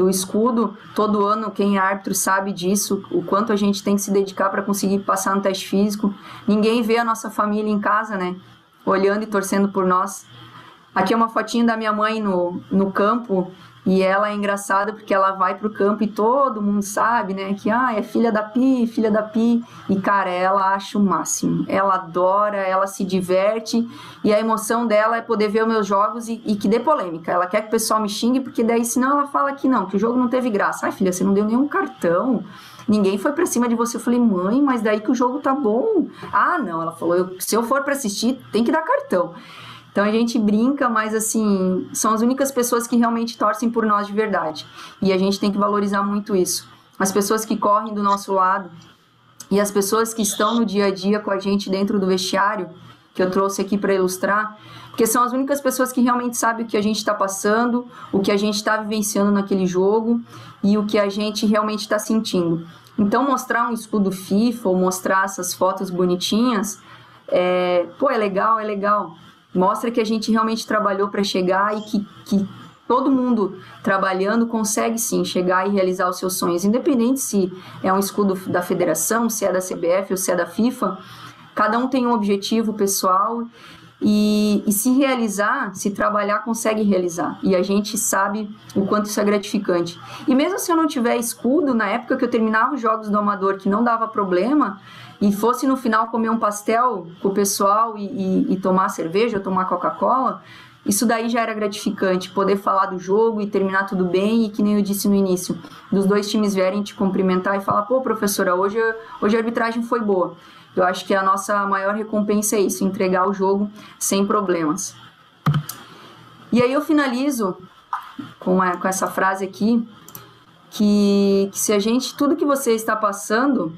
escudo, todo ano quem é árbitro sabe disso, o quanto a gente tem que se dedicar para conseguir passar no teste físico. Ninguém vê a nossa família em casa, né? Olhando e torcendo por nós. Aqui é uma fotinha da minha mãe no campo, e ela é engraçada porque ela vai pro campo e todo mundo sabe, né, que é filha da Pi, e cara, ela acha o máximo, ela adora, ela se diverte, e a emoção dela é poder ver os meus jogos e que dê polêmica, ela quer que o pessoal me xingue, porque daí senão ela fala que não, que o jogo não teve graça. Ai filha, você não deu nenhum cartão, ninguém foi pra cima de você. Eu falei, mãe, mas daí que o jogo tá bom. Não, ela falou, se eu for pra assistir, tem que dar cartão. Então a gente brinca, mas assim, são as únicas pessoas que realmente torcem por nós de verdade. E a gente tem que valorizar muito isso. As pessoas que correm do nosso lado e as pessoas que estão no dia a dia com a gente dentro do vestiário, que eu trouxe aqui para ilustrar, porque são as únicas pessoas que realmente sabem o que a gente está passando, o que a gente está vivenciando naquele jogo e o que a gente realmente está sentindo. Então mostrar um escudo FIFA ou mostrar essas fotos bonitinhas, é legal. Mostra que a gente realmente trabalhou para chegar e que todo mundo trabalhando consegue sim chegar e realizar os seus sonhos, independente se é um escudo da federação, se é da CBF ou se é da FIFA. Cada um tem um objetivo pessoal e se realizar, se trabalhar, consegue realizar. E a gente sabe o quanto isso é gratificante. E mesmo se eu não tiver escudo, na época que eu terminava os jogos do amador, que não dava problema, e fosse no final comer um pastel com o pessoal e tomar cerveja ou tomar Coca-Cola, isso daí já era gratificante, poder falar do jogo e terminar tudo bem, e que nem eu disse no início, dos dois times vierem te cumprimentar e falar, pô, professora, hoje a arbitragem foi boa. Eu acho que a nossa maior recompensa é isso, entregar o jogo sem problemas. E aí eu finalizo com essa frase aqui, que se a gente, tudo que você está passando,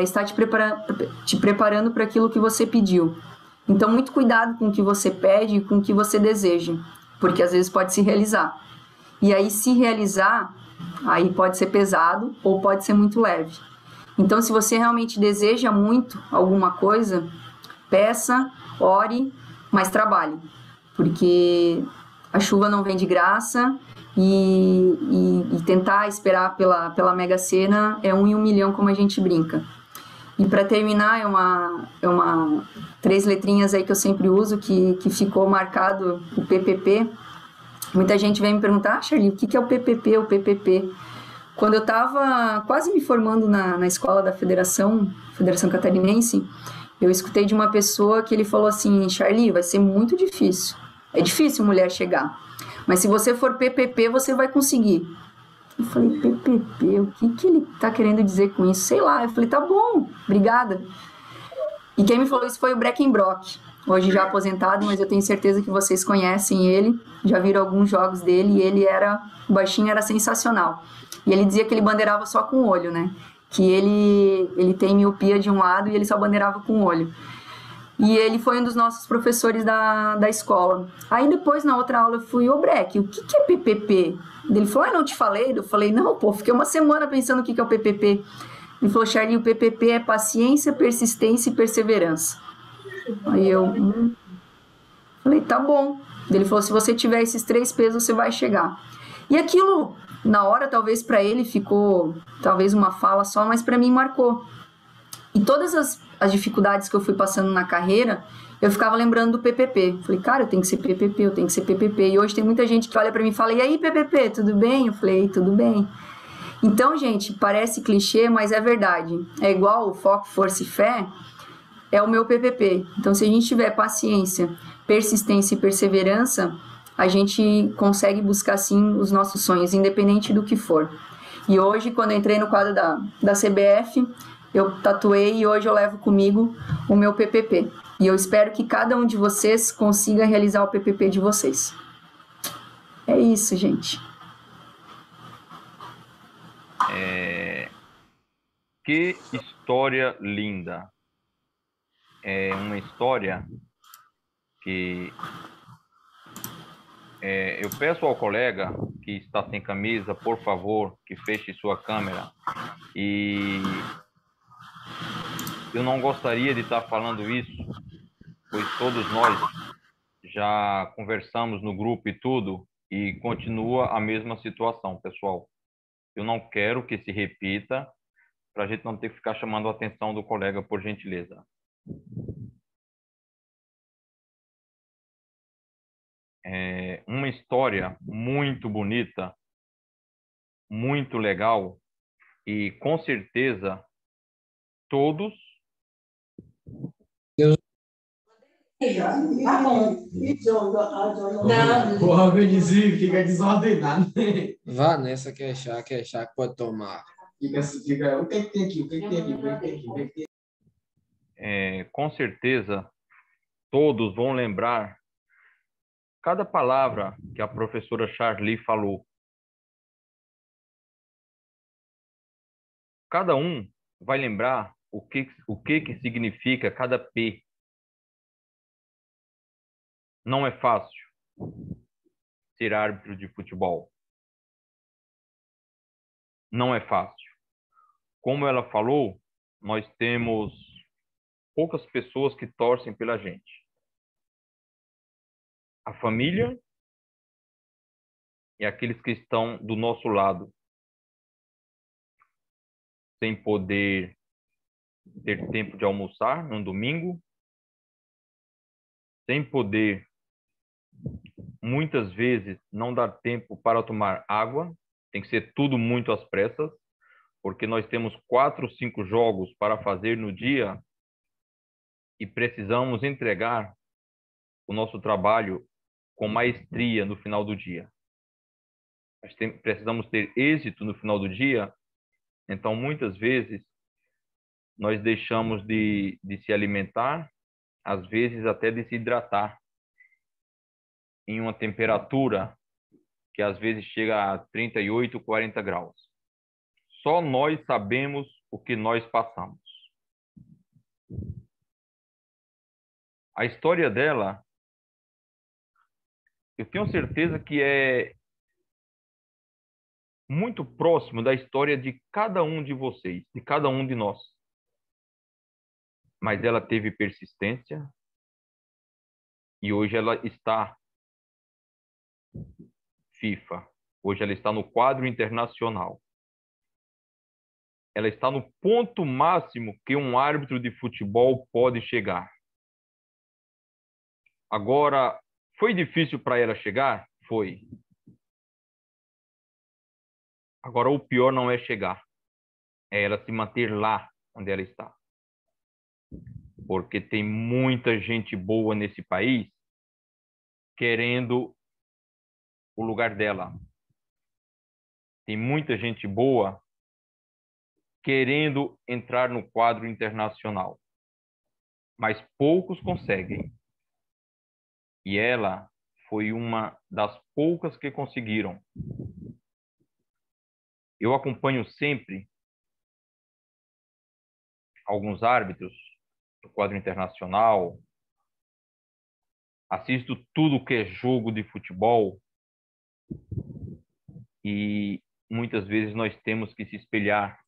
está te preparando para aquilo que você pediu. Então, muito cuidado com o que você pede e com o que você deseja, porque às vezes pode se realizar. E aí, se realizar, aí pode ser pesado ou pode ser muito leve. Então, se você realmente deseja muito alguma coisa, peça, ore, mas trabalhe, porque a chuva não vem de graça e tentar esperar pela Mega Sena é 1 em 1 milhão, como a gente brinca. E para terminar, é uma 3 letrinhas aí que eu sempre uso, que ficou marcado, o PPP. Muita gente vem me perguntar, Charlie, o que é o PPP? O PPP. Quando eu estava quase me formando na escola da Federação Catarinense, eu escutei de uma pessoa que ele falou assim, Charlie, vai ser muito difícil. É difícil mulher chegar, mas se você for PPP, você vai conseguir. Eu falei, PPP, o que ele tá querendo dizer com isso? Sei lá. Eu falei, tá bom, obrigada. E quem me falou isso foi o Breckenbrock. hoje já aposentado, mas eu tenho certeza que vocês conhecem ele, já viram alguns jogos dele, e o baixinho era sensacional. E ele dizia que ele bandeirava só com o olho, né? Que ele tem miopia de um lado e ele só bandeirava com o olho. E ele foi um dos nossos professores da escola. Aí depois, na outra aula, eu fui, ô Breck, o que é PPP? Ele falou, não te falei? Eu falei, não, pô, fiquei uma semana pensando o que é o PPP. Ele falou, Charlie, o PPP é paciência, persistência e perseverança. Aí eu falei, tá bom. Ele falou, se você tiver esses 3 pesos, você vai chegar. E aquilo, na hora, talvez para ele ficou, talvez uma fala só, mas para mim marcou. E todas as dificuldades que eu fui passando na carreira, eu ficava lembrando do PPP. Falei, cara, eu tenho que ser PPP, eu tenho que ser PPP. E hoje tem muita gente que olha para mim e fala, e aí, PPP, tudo bem? Eu falei, tudo bem. Então, gente, parece clichê, mas é verdade. É igual o foco, força e fé, é o meu PPP. Então, se a gente tiver paciência, persistência e perseverança, a gente consegue buscar, sim, os nossos sonhos, independente do que for. E hoje, quando eu entrei no quadro da CBF, eu tatuei e hoje eu levo comigo o meu PPP. E eu espero que cada um de vocês consiga realizar o PPP de vocês. É isso, gente. Que história linda. É uma história que eu peço ao colega que está sem camisa, por favor, que feche sua câmera. E eu não gostaria de estar falando isso, pois todos nós já conversamos no grupo e tudo, e continua a mesma situação, pessoal. Eu não quero que se repita, para a gente não ter que ficar chamando a atenção do colega, por gentileza. É uma história muito bonita, muito legal, e com certeza todos... Tá bom. Porra, Benizinho, fica desordenado. Vá nessa que é chá que pode tomar. Fica, o que é que tem aqui? O que é que tem aqui? O que é que tem aqui? O que é que tem aqui? Com certeza todos vão lembrar cada palavra que a professora Charlie falou. Cada um vai lembrar o que significa cada P. Não é fácil ser árbitro de futebol. Não é fácil. Como ela falou, nós temos poucas pessoas que torcem pela gente. A família e aqueles que estão do nosso lado, sem poder ter tempo de almoçar num domingo, sem poder, muitas vezes, não dar tempo para tomar água, tem que ser tudo muito às pressas, porque nós temos 4, 5 jogos para fazer no dia e precisamos entregar o nosso trabalho com maestria no final do dia. Nós precisamos ter êxito no final do dia, então muitas vezes nós deixamos de se alimentar, às vezes até de se hidratar, em uma temperatura que às vezes chega a 38, 40 graus. Só nós sabemos o que nós passamos. A história dela, eu tenho certeza que é muito próximo da história de cada um de vocês, de cada um de nós. Mas ela teve persistência e hoje ela está FIFA. Hoje ela está no quadro internacional. Ela está no ponto máximo que um árbitro de futebol pode chegar. Agora, foi difícil para ela chegar? Foi. Agora, o pior não é chegar. É ela se manter lá onde ela está. Porque tem muita gente boa nesse país querendo o lugar dela. Tem muita gente boa querendo entrar no quadro internacional. Mas poucos conseguem. E ela foi uma das poucas que conseguiram. Eu acompanho sempre alguns árbitros do quadro internacional, assisto tudo que é jogo de futebol e muitas vezes nós temos que se espelhar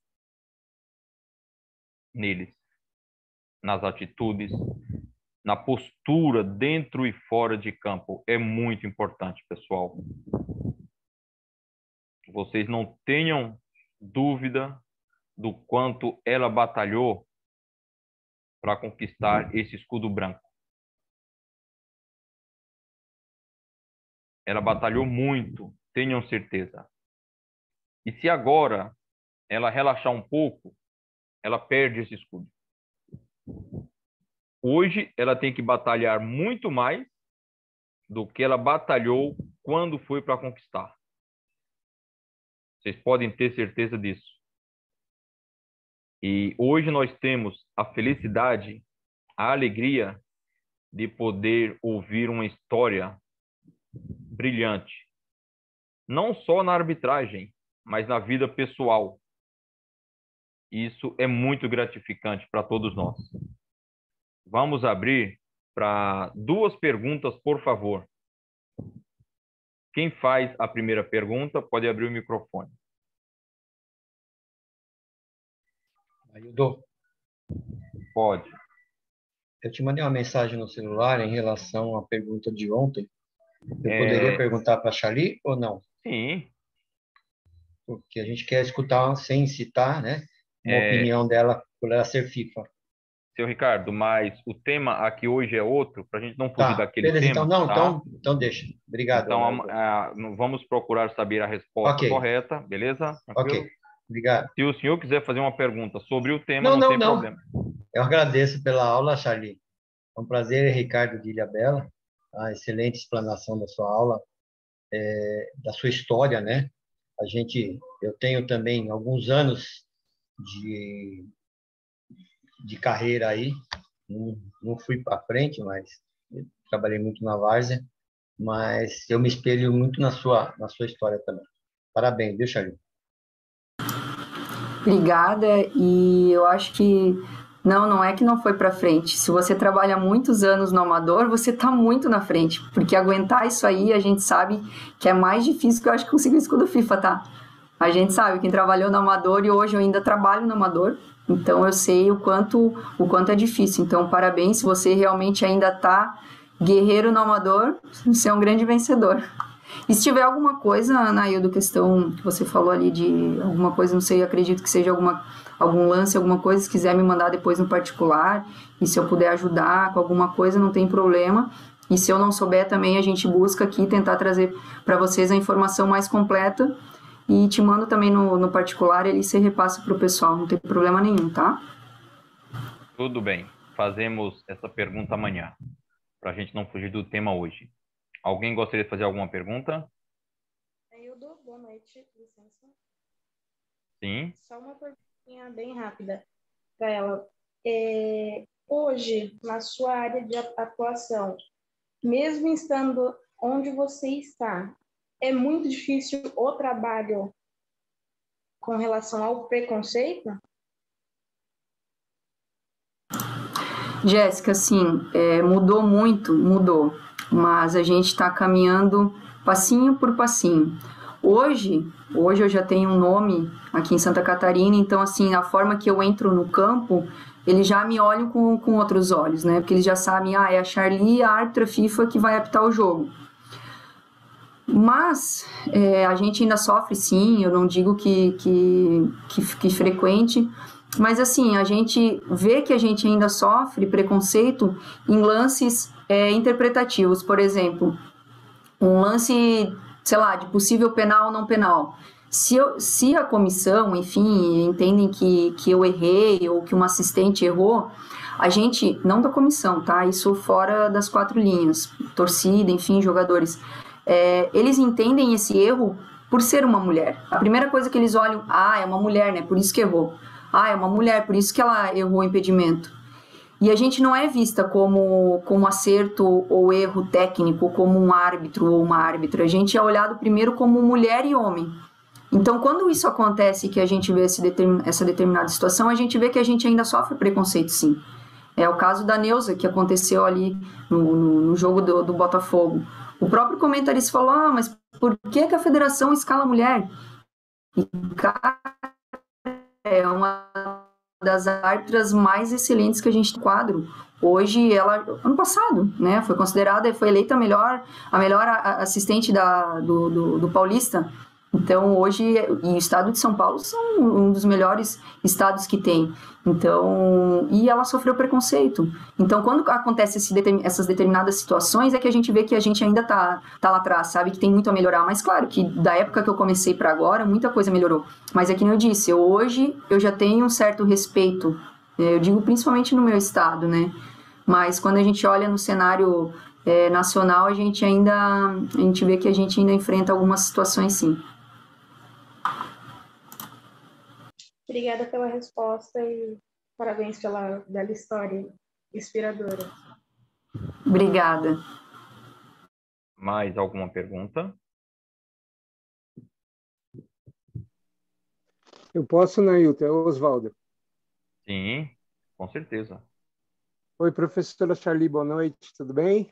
neles, nas atitudes, na postura dentro e fora de campo. É muito importante, pessoal. Vocês não tenham dúvida do quanto ela batalhou para conquistar esse escudo branco. Ela batalhou muito, tenham certeza. E se agora ela relaxar um pouco, ela perde esse escudo. Hoje ela tem que batalhar muito mais do que ela batalhou quando foi para conquistar. Vocês podem ter certeza disso. E hoje nós temos a felicidade, a alegria de poder ouvir uma história brilhante. Não só na arbitragem, mas na vida pessoal. Isso é muito gratificante para todos nós. Vamos abrir para 2 perguntas, por favor. Quem faz a primeira pergunta pode abrir o microfone. Aildo, Pode. eu te mandei uma mensagem no celular em relação à pergunta de ontem. Eu poderia perguntar para a Charlie ou não? Sim. Porque a gente quer escutar, sem citar, né, uma opinião dela por ela ser FIFA. Seu Ricardo, mas o tema aqui hoje é outro, para a gente não fugir daquele beleza, tema. Então, tá? então deixa. Obrigado. Então, vamos procurar saber a resposta correta, beleza? Tranquilo? Ok, obrigado. Se o senhor quiser fazer uma pergunta sobre o tema, não tem problema. Eu agradeço pela aula, Charlie. É um prazer, Ricardo de Ilhabela, a excelente explanação da sua aula, da sua história, né? Eu tenho também alguns anos de carreira aí, não fui para frente, mas trabalhei muito na várzea, mas eu me espelho muito na sua história também. Parabéns, viu, Charlie? Obrigada, e eu acho que não é que não foi para frente. Se você trabalha muitos anos no amador, você está muito na frente, porque aguentar isso aí, a gente sabe que é mais difícil que eu acho que conseguir o escudo FIFA, tá? A gente sabe, quem trabalhou no amador, e hoje eu ainda trabalho no amador, então eu sei o quanto é difícil. Então, parabéns, se você realmente ainda está guerreiro no amador, você é um grande vencedor. E se tiver alguma coisa, Anaildo, questão que você falou ali de alguma coisa, não sei, acredito que seja algum lance, alguma coisa, se quiser me mandar depois no particular, e se eu puder ajudar com alguma coisa, não tem problema. E se eu não souber também, a gente busca aqui tentar trazer para vocês a informação mais completa, e te mando também no particular, ele se repassa para o pessoal, não tem problema nenhum, tá? Tudo bem, fazemos essa pergunta amanhã, para a gente não fugir do tema hoje. Alguém gostaria de fazer alguma pergunta? Aildo, boa noite, licença. Sim. Só uma perguntinha bem rápida para ela. Hoje, na sua área de atuação, mesmo estando onde você está, é muito difícil o trabalho com relação ao preconceito? Jéssica, sim, mudou muito, mas a gente está caminhando passinho por passinho. Hoje eu já tenho um nome aqui em Santa Catarina, então, assim, a forma que eu entro no campo, eles já me olham com outros olhos, né? Porque eles já sabem, é a Charlie, a árbitra FIFA que vai apitar o jogo. Mas a gente ainda sofre, sim, eu não digo que frequente, mas, assim, a gente vê que a gente ainda sofre preconceito em lances interpretativos. Por exemplo, um lance, sei lá, de possível penal ou não penal. Se a comissão, enfim, entendem que eu errei ou que uma assistente errou, a gente, não da comissão, tá? Isso fora das 4 linhas, torcida, enfim, jogadores, eles entendem esse erro por ser uma mulher. A primeira coisa que eles olham, é uma mulher, né? Por isso que errou. É uma mulher, por isso que ela errou o impedimento. E a gente não é vista como acerto ou erro técnico, como um árbitro ou uma árbitra. A gente é olhado primeiro como mulher e homem. Então, quando isso acontece, que a gente vê essa determinada situação, a gente vê que a gente ainda sofre preconceito, sim. É o caso da Neuza, que aconteceu ali no jogo do Botafogo. O próprio comentarista falou, mas por que a federação escala mulher? E, cara, é uma das árbitras mais excelentes que a gente tem no quadro. Hoje, ano passado, né, foi considerada e foi eleita a melhor assistente do Paulista. Então, hoje, e o estado de São Paulo são um dos melhores estados que tem. Então, e ela sofreu preconceito. Então, quando acontece essas determinadas situações, é que a gente vê que a gente ainda tá lá atrás, sabe? Que tem muito a melhorar. Mas, claro, que da época que eu comecei para agora, muita coisa melhorou. Mas é que nem eu disse, hoje eu já tenho um certo respeito. Eu digo principalmente no meu estado, né? Mas quando a gente olha no cenário nacional, a gente vê que a gente ainda enfrenta algumas situações, sim. Obrigada pela resposta e parabéns pela bela história inspiradora. Obrigada. Mais alguma pergunta? Eu posso, Nailton? É o Oswaldo. Sim, com certeza. Oi, professora Charlie, boa noite, tudo bem?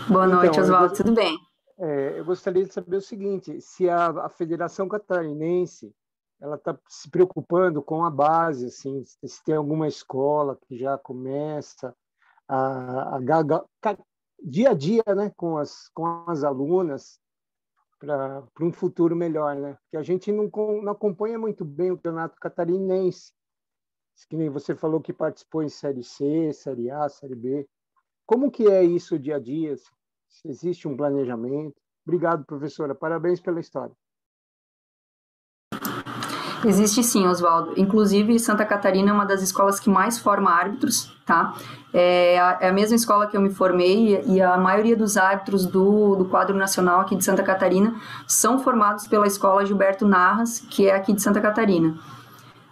Boa noite, Oswaldo, tudo bem? Eu gostaria de saber o seguinte, se a Federação Catarinense ela está se preocupando com a base, assim, se tem alguma escola que já começa dia a dia, né, com as alunas para um futuro melhor, né? Porque a gente não acompanha muito bem o campeonato catarinense, que nem você falou que participou em Série C, Série A, Série B. Como que é isso dia a dia? Se existe um planejamento? Obrigado, professora. Parabéns pela história. Existe sim, Oswaldo. Inclusive, Santa Catarina é uma das escolas que mais forma árbitros, tá? É a mesma escola que eu me formei e a maioria dos árbitros do quadro nacional aqui de Santa Catarina são formados pela escola Gilberto Narras, que é aqui de Santa Catarina.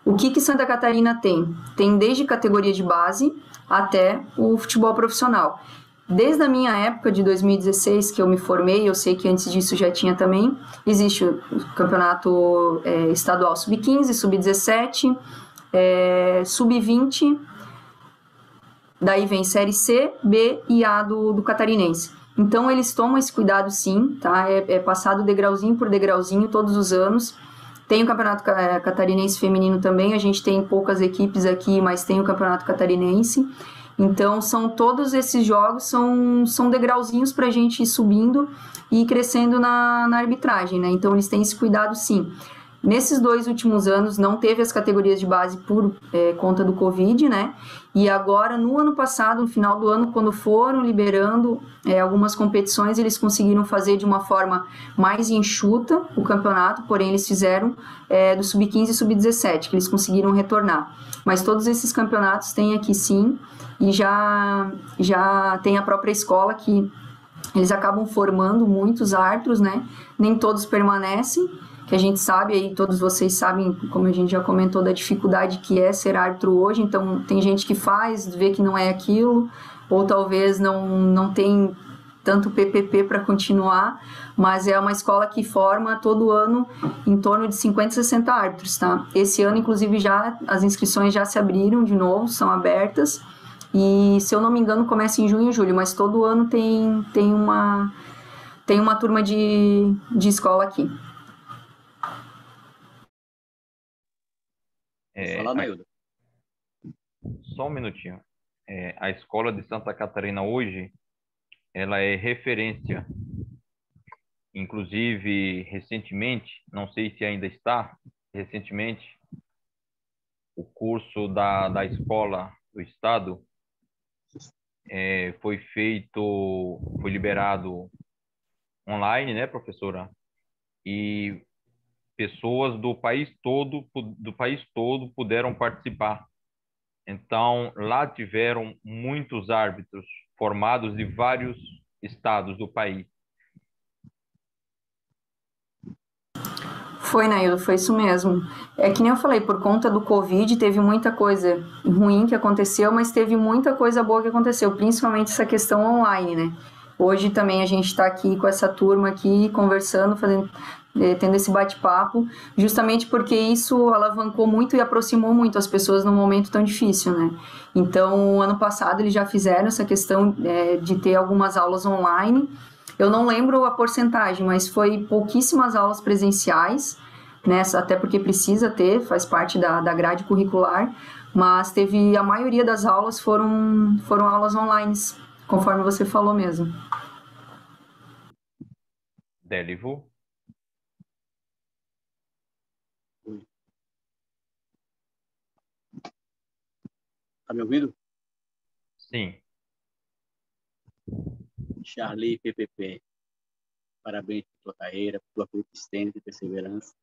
O que Santa Catarina tem? Tem desde categoria de base até o futebol profissional. Desde a minha época de 2016, que eu me formei, eu sei que antes disso já tinha também, existe o campeonato estadual sub-15, sub-17, sub-20, daí vem Série C, B e A do catarinense. Então, eles tomam esse cuidado sim, tá? É passado degrauzinho por degrauzinho todos os anos. Tem o campeonato catarinense feminino também, a gente tem poucas equipes aqui, mas tem o campeonato catarinense. Então, todos esses jogos são degrauzinhos para a gente ir subindo e ir crescendo na arbitragem, né? Então, eles têm esse cuidado, sim. Nesses 2 últimos anos, não teve as categorias de base por conta do Covid, né? E agora, no ano passado, no final do ano, quando foram liberando algumas competições, eles conseguiram fazer de uma forma mais enxuta o campeonato, porém, eles fizeram do sub-15 e sub-17, que eles conseguiram retornar. Mas todos esses campeonatos têm aqui, sim, e já tem a própria escola que eles acabam formando muitos árbitros, né? Nem todos permanecem, que a gente sabe, aí todos vocês sabem, como a gente já comentou, da dificuldade que é ser árbitro hoje. Então, tem gente que faz, vê que não é aquilo, ou talvez não tem tanto PPP para continuar, mas é uma escola que forma todo ano em torno de 50, 60 árbitros, tá? Esse ano, inclusive, as inscrições já se abriram de novo, são abertas, e, se eu não me engano, começa em junho e julho, mas todo ano tem uma turma de escola aqui. Só um minutinho. A escola de Santa Catarina hoje, ela é referência. Inclusive, recentemente, não sei se ainda está, recentemente, o curso da escola do estado foi liberado online, né, professora? E pessoas do país todo puderam participar. Então, lá tiveram muitos árbitros formados de vários estados do país. Foi, Naildo, foi isso mesmo. É que nem eu falei, por conta do Covid, teve muita coisa ruim que aconteceu, mas teve muita coisa boa que aconteceu, principalmente essa questão online, né? Hoje também a gente está aqui com essa turma aqui, conversando, tendo esse bate-papo, justamente porque isso alavancou muito e aproximou muito as pessoas num momento tão difícil, né? Então, ano passado eles já fizeram essa questão de ter algumas aulas online. Eu não lembro a porcentagem, mas foi pouquíssimas aulas presenciais, né? Até porque precisa ter, faz parte da grade curricular, mas teve a maioria das aulas foram aulas online, conforme você falou mesmo. Délivo. Tá me ouvindo? Sim. Charlie PPP, parabéns pela tua carreira, pela tua persistência e perseverança.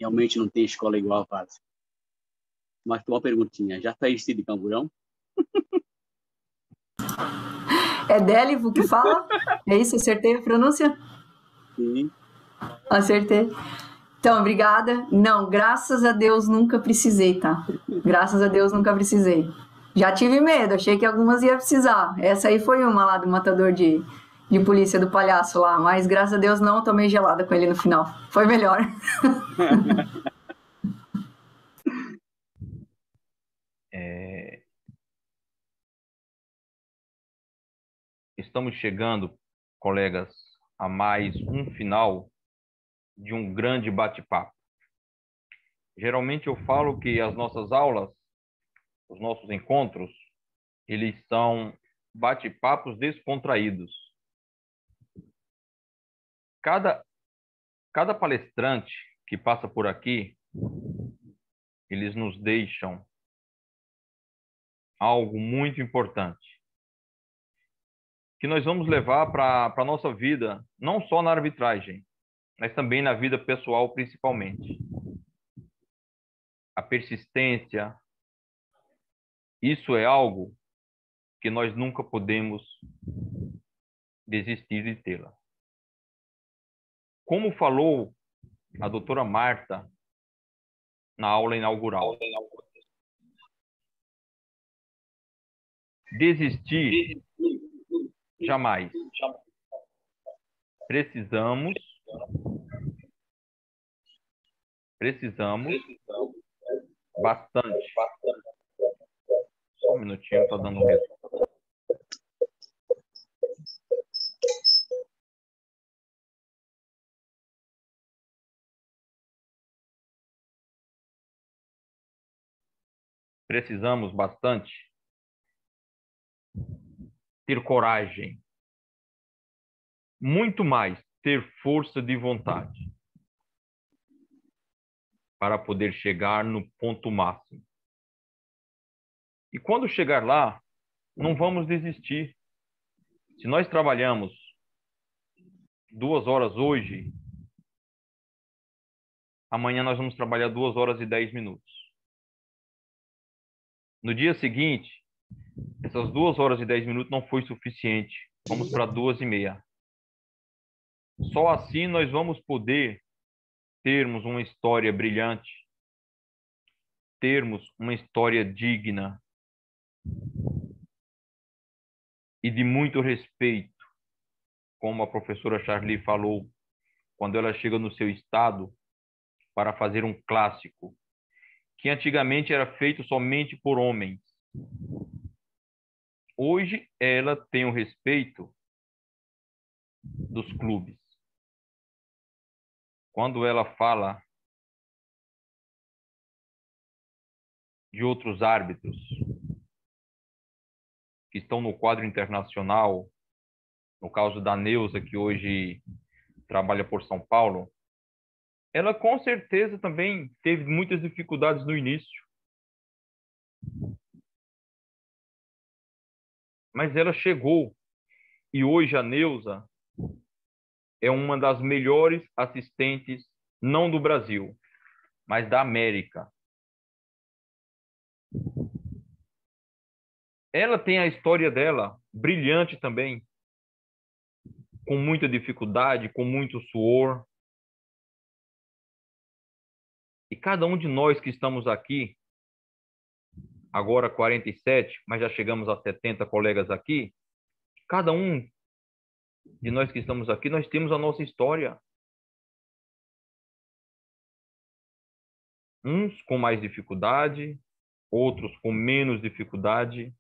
Realmente não tem escola igual a fácil. Mas tem uma perguntinha, já saíste de Camburão? É Délivo que fala? É isso? Acertei a pronúncia? Sim. Acertei. Então, obrigada. Não, graças a Deus nunca precisei, tá? Graças a Deus nunca precisei. Já tive medo, achei que algumas ia precisar. Essa aí foi uma lá do matador de polícia do palhaço lá, mas graças a Deus não, tomei gelada com ele no final. Foi melhor. Estamos chegando, colegas, a mais um final de um grande bate-papo. Geralmente eu falo que as nossas aulas, os nossos encontros, eles são bate-papos descontraídos. Cada palestrante que passa por aqui, eles nos deixam algo muito importante, que nós vamos levar para a nossa vida, não só na arbitragem, mas também na vida pessoal, principalmente. A persistência, isso é algo que nós nunca podemos desistir de tê-la. Como falou a doutora Marta na aula inaugural, desistir jamais. Precisamos bastante. Só um minutinho, está dando um resultado. Precisamos bastante ter coragem, muito mais ter força de vontade para poder chegar no ponto máximo. E quando chegar lá, não vamos desistir. Se nós trabalhamos 2 horas hoje, amanhã nós vamos trabalhar 2 horas e 10 minutos. No dia seguinte, essas 2 horas e 10 minutos não foi suficiente. Vamos para 2h30. Só assim nós vamos poder termos uma história brilhante, termos uma história digna e de muito respeito, como a professora Charlie falou, quando ela chega no seu estado para fazer um clássico, que antigamente era feito somente por homens. Hoje ela tem o respeito dos clubes. Quando ela fala de outros árbitros que estão no quadro internacional, no caso da Neuza, que hoje trabalha por São Paulo, ela com certeza também teve muitas dificuldades no início. Mas ela chegou. E hoje a Neuza é uma das melhores assistentes, não do Brasil, mas da América. Ela tem a história dela, brilhante também. com muita dificuldade, com muito suor. E cada um de nós que estamos aqui, agora 47, mas já chegamos a 70 colegas aqui, cada um de nós que estamos aqui, nós temos a nossa história. Uns com mais dificuldade, outros com menos dificuldade.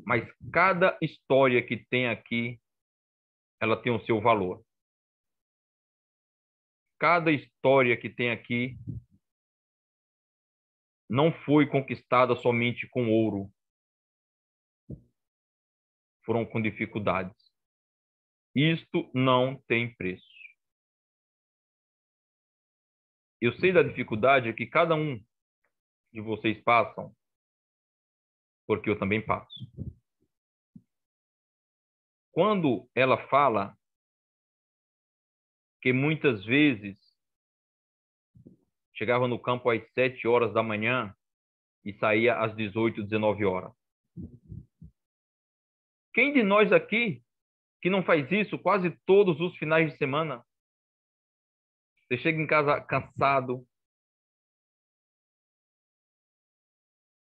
Mas cada história que tem aqui, ela tem o seu valor. Cada história que tem aqui não foi conquistada somente com ouro. Foram com dificuldades. Isto não tem preço. Eu sei da dificuldade que cada um de vocês passam, porque eu também passo. Quando ela fala que muitas vezes chegava no campo às 7 horas da manhã e saía às 18, 19 horas. Quem de nós aqui que não faz isso quase todos os finais de semana? Você chega em casa cansado,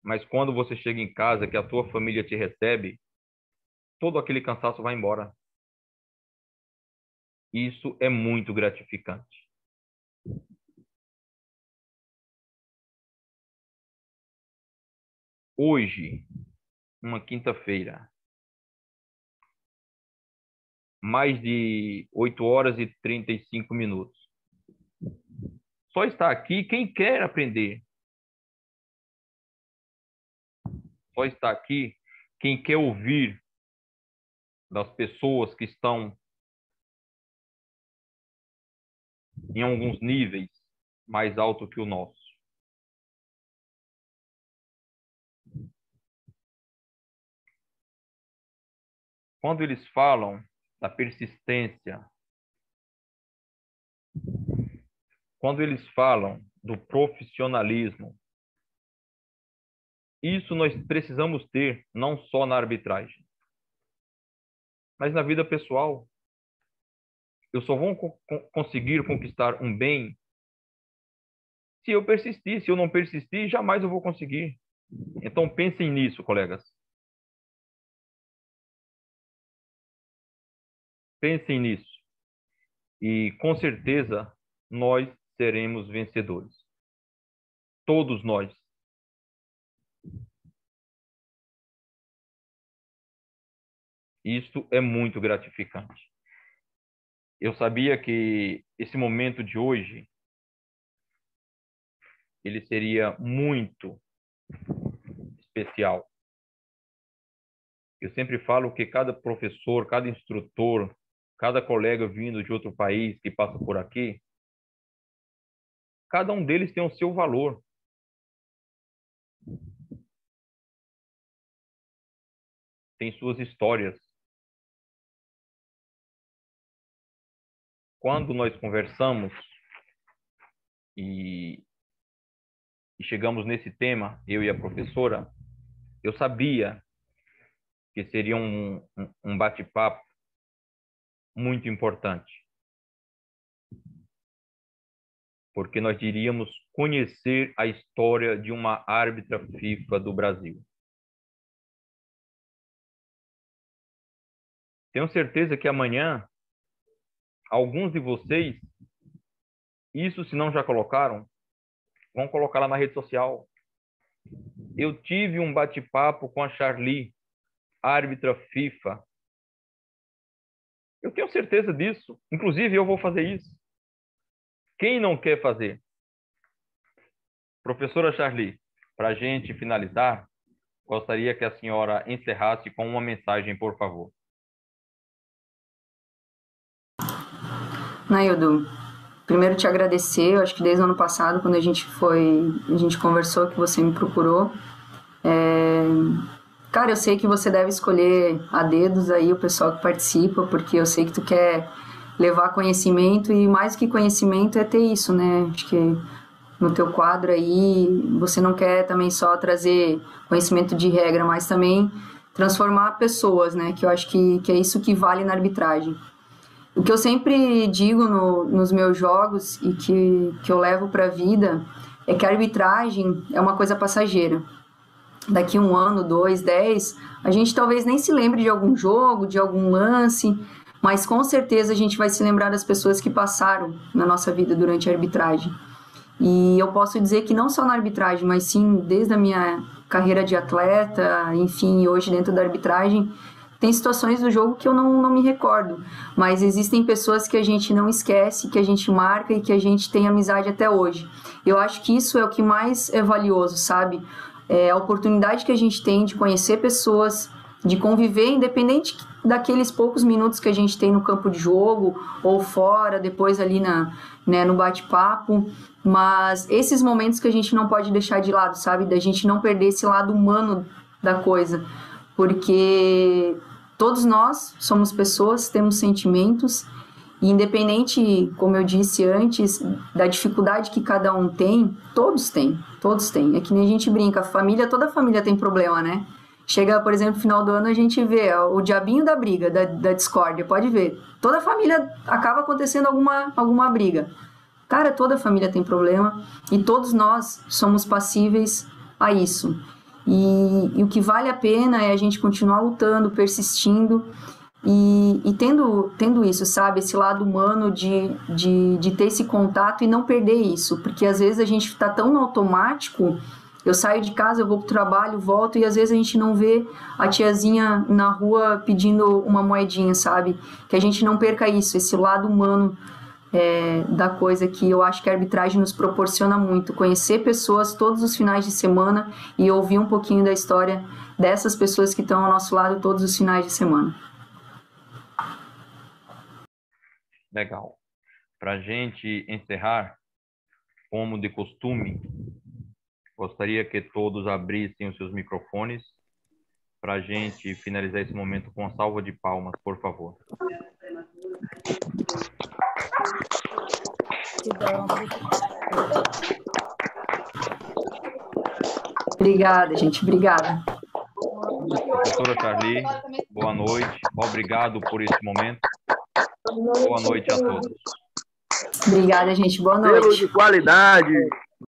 mas quando você chega em casa, que a tua família te recebe, todo aquele cansaço vai embora. Isso é muito gratificante. Hoje, uma quinta-feira, mais de 8 horas e 35 minutos. Só está aqui quem quer aprender. Só está aqui quem quer ouvir das pessoas que estão em alguns níveis mais alto que o nosso. Quando eles falam da persistência, quando eles falam do profissionalismo, isso nós precisamos ter não só na arbitragem, mas na vida pessoal. Eu só vou conseguir conquistar um bem se eu persistir. Se eu não persistir, jamais eu vou conseguir. Então pensem nisso, colegas. Pensem nisso. E com certeza nós seremos vencedores. Todos nós. Isso é muito gratificante. Eu sabia que esse momento de hoje ele seria muito especial. Eu sempre falo que cada professor, cada instrutor, cada colega vindo de outro país que passa por aqui, cada um deles tem o seu valor. Tem suas histórias. Quando nós conversamos e chegamos nesse tema, eu e a professora, eu sabia que seria um bate-papo muito importante. Porque nós iríamos conhecer a história de uma árbitra FIFA do Brasil. Tenho certeza que amanhã, alguns de vocês, isso se não já colocaram, vão colocar lá na rede social. Eu tive um bate-papo com a Charlie, árbitra FIFA. Eu tenho certeza disso. Inclusive, eu vou fazer isso. Quem não quer fazer? Professora Charlie, para a gente finalizar, gostaria que a senhora encerrasse com uma mensagem, por favor. Naildo, primeiro te agradecer. Eu acho que desde o ano passado, quando a gente conversou, que você me procurou. Cara, eu sei que você deve escolher a dedos aí o pessoal que participa, porque eu sei que tu quer levar conhecimento, e mais que conhecimento é ter isso, né? Acho que no teu quadro aí, você não quer também só trazer conhecimento de regra, mas também transformar pessoas, né? Que eu acho que é isso que vale na arbitragem. O que eu sempre digo nos meus jogos e que eu levo para a vida é que a arbitragem é uma coisa passageira. Daqui 1 ano, 2, 10, a gente talvez nem se lembre de algum jogo, de algum lance, mas com certeza a gente vai se lembrar das pessoas que passaram na nossa vida durante a arbitragem. E eu posso dizer que não só na arbitragem, mas sim desde a minha carreira de atleta, enfim, hoje dentro da arbitragem, tem situações do jogo que eu não me recordo, mas existem pessoas que a gente não esquece, que a gente marca e que a gente tem amizade até hoje. Eu acho que isso é o que mais é valioso, sabe? É a oportunidade que a gente tem de conhecer pessoas, de conviver, independente daqueles poucos minutos que a gente tem no campo de jogo ou fora, depois ali no bate-papo, mas esses momentos que a gente não pode deixar de lado, sabe? Da gente não perder esse lado humano da coisa, porque todos nós somos pessoas, temos sentimentos, e independente, como eu disse antes, da dificuldade que cada um tem, todos têm. É que nem a gente brinca, toda família tem problema, né? Chega, por exemplo, no final do ano a gente vê o diabinho da briga, da discórdia, pode ver. Toda família acaba acontecendo alguma briga. Cara, toda família tem problema e todos nós somos passíveis a isso. E o que vale a pena é a gente continuar lutando, persistindo e tendo isso, sabe? Esse lado humano de ter esse contato e não perder isso. Porque às vezes a gente está tão no automático, eu saio de casa, eu vou pro trabalho, volto e às vezes a gente não vê a tiazinha na rua pedindo uma moedinha, sabe? Que a gente não perca isso, esse lado humano da coisa que eu acho que a arbitragem nos proporciona muito, conhecer pessoas todos os finais de semana e ouvir um pouquinho da história dessas pessoas que estão ao nosso lado todos os finais de semana. Legal. Para a gente encerrar, como de costume, gostaria que todos abrissem os seus microfones para a gente finalizar esse momento com uma salva de palmas, por favor. Obrigada, gente. Obrigada. Professora Charly, boa noite. Obrigado por esse momento. Boa noite a todos. Obrigada, gente. Boa noite. Selo de qualidade.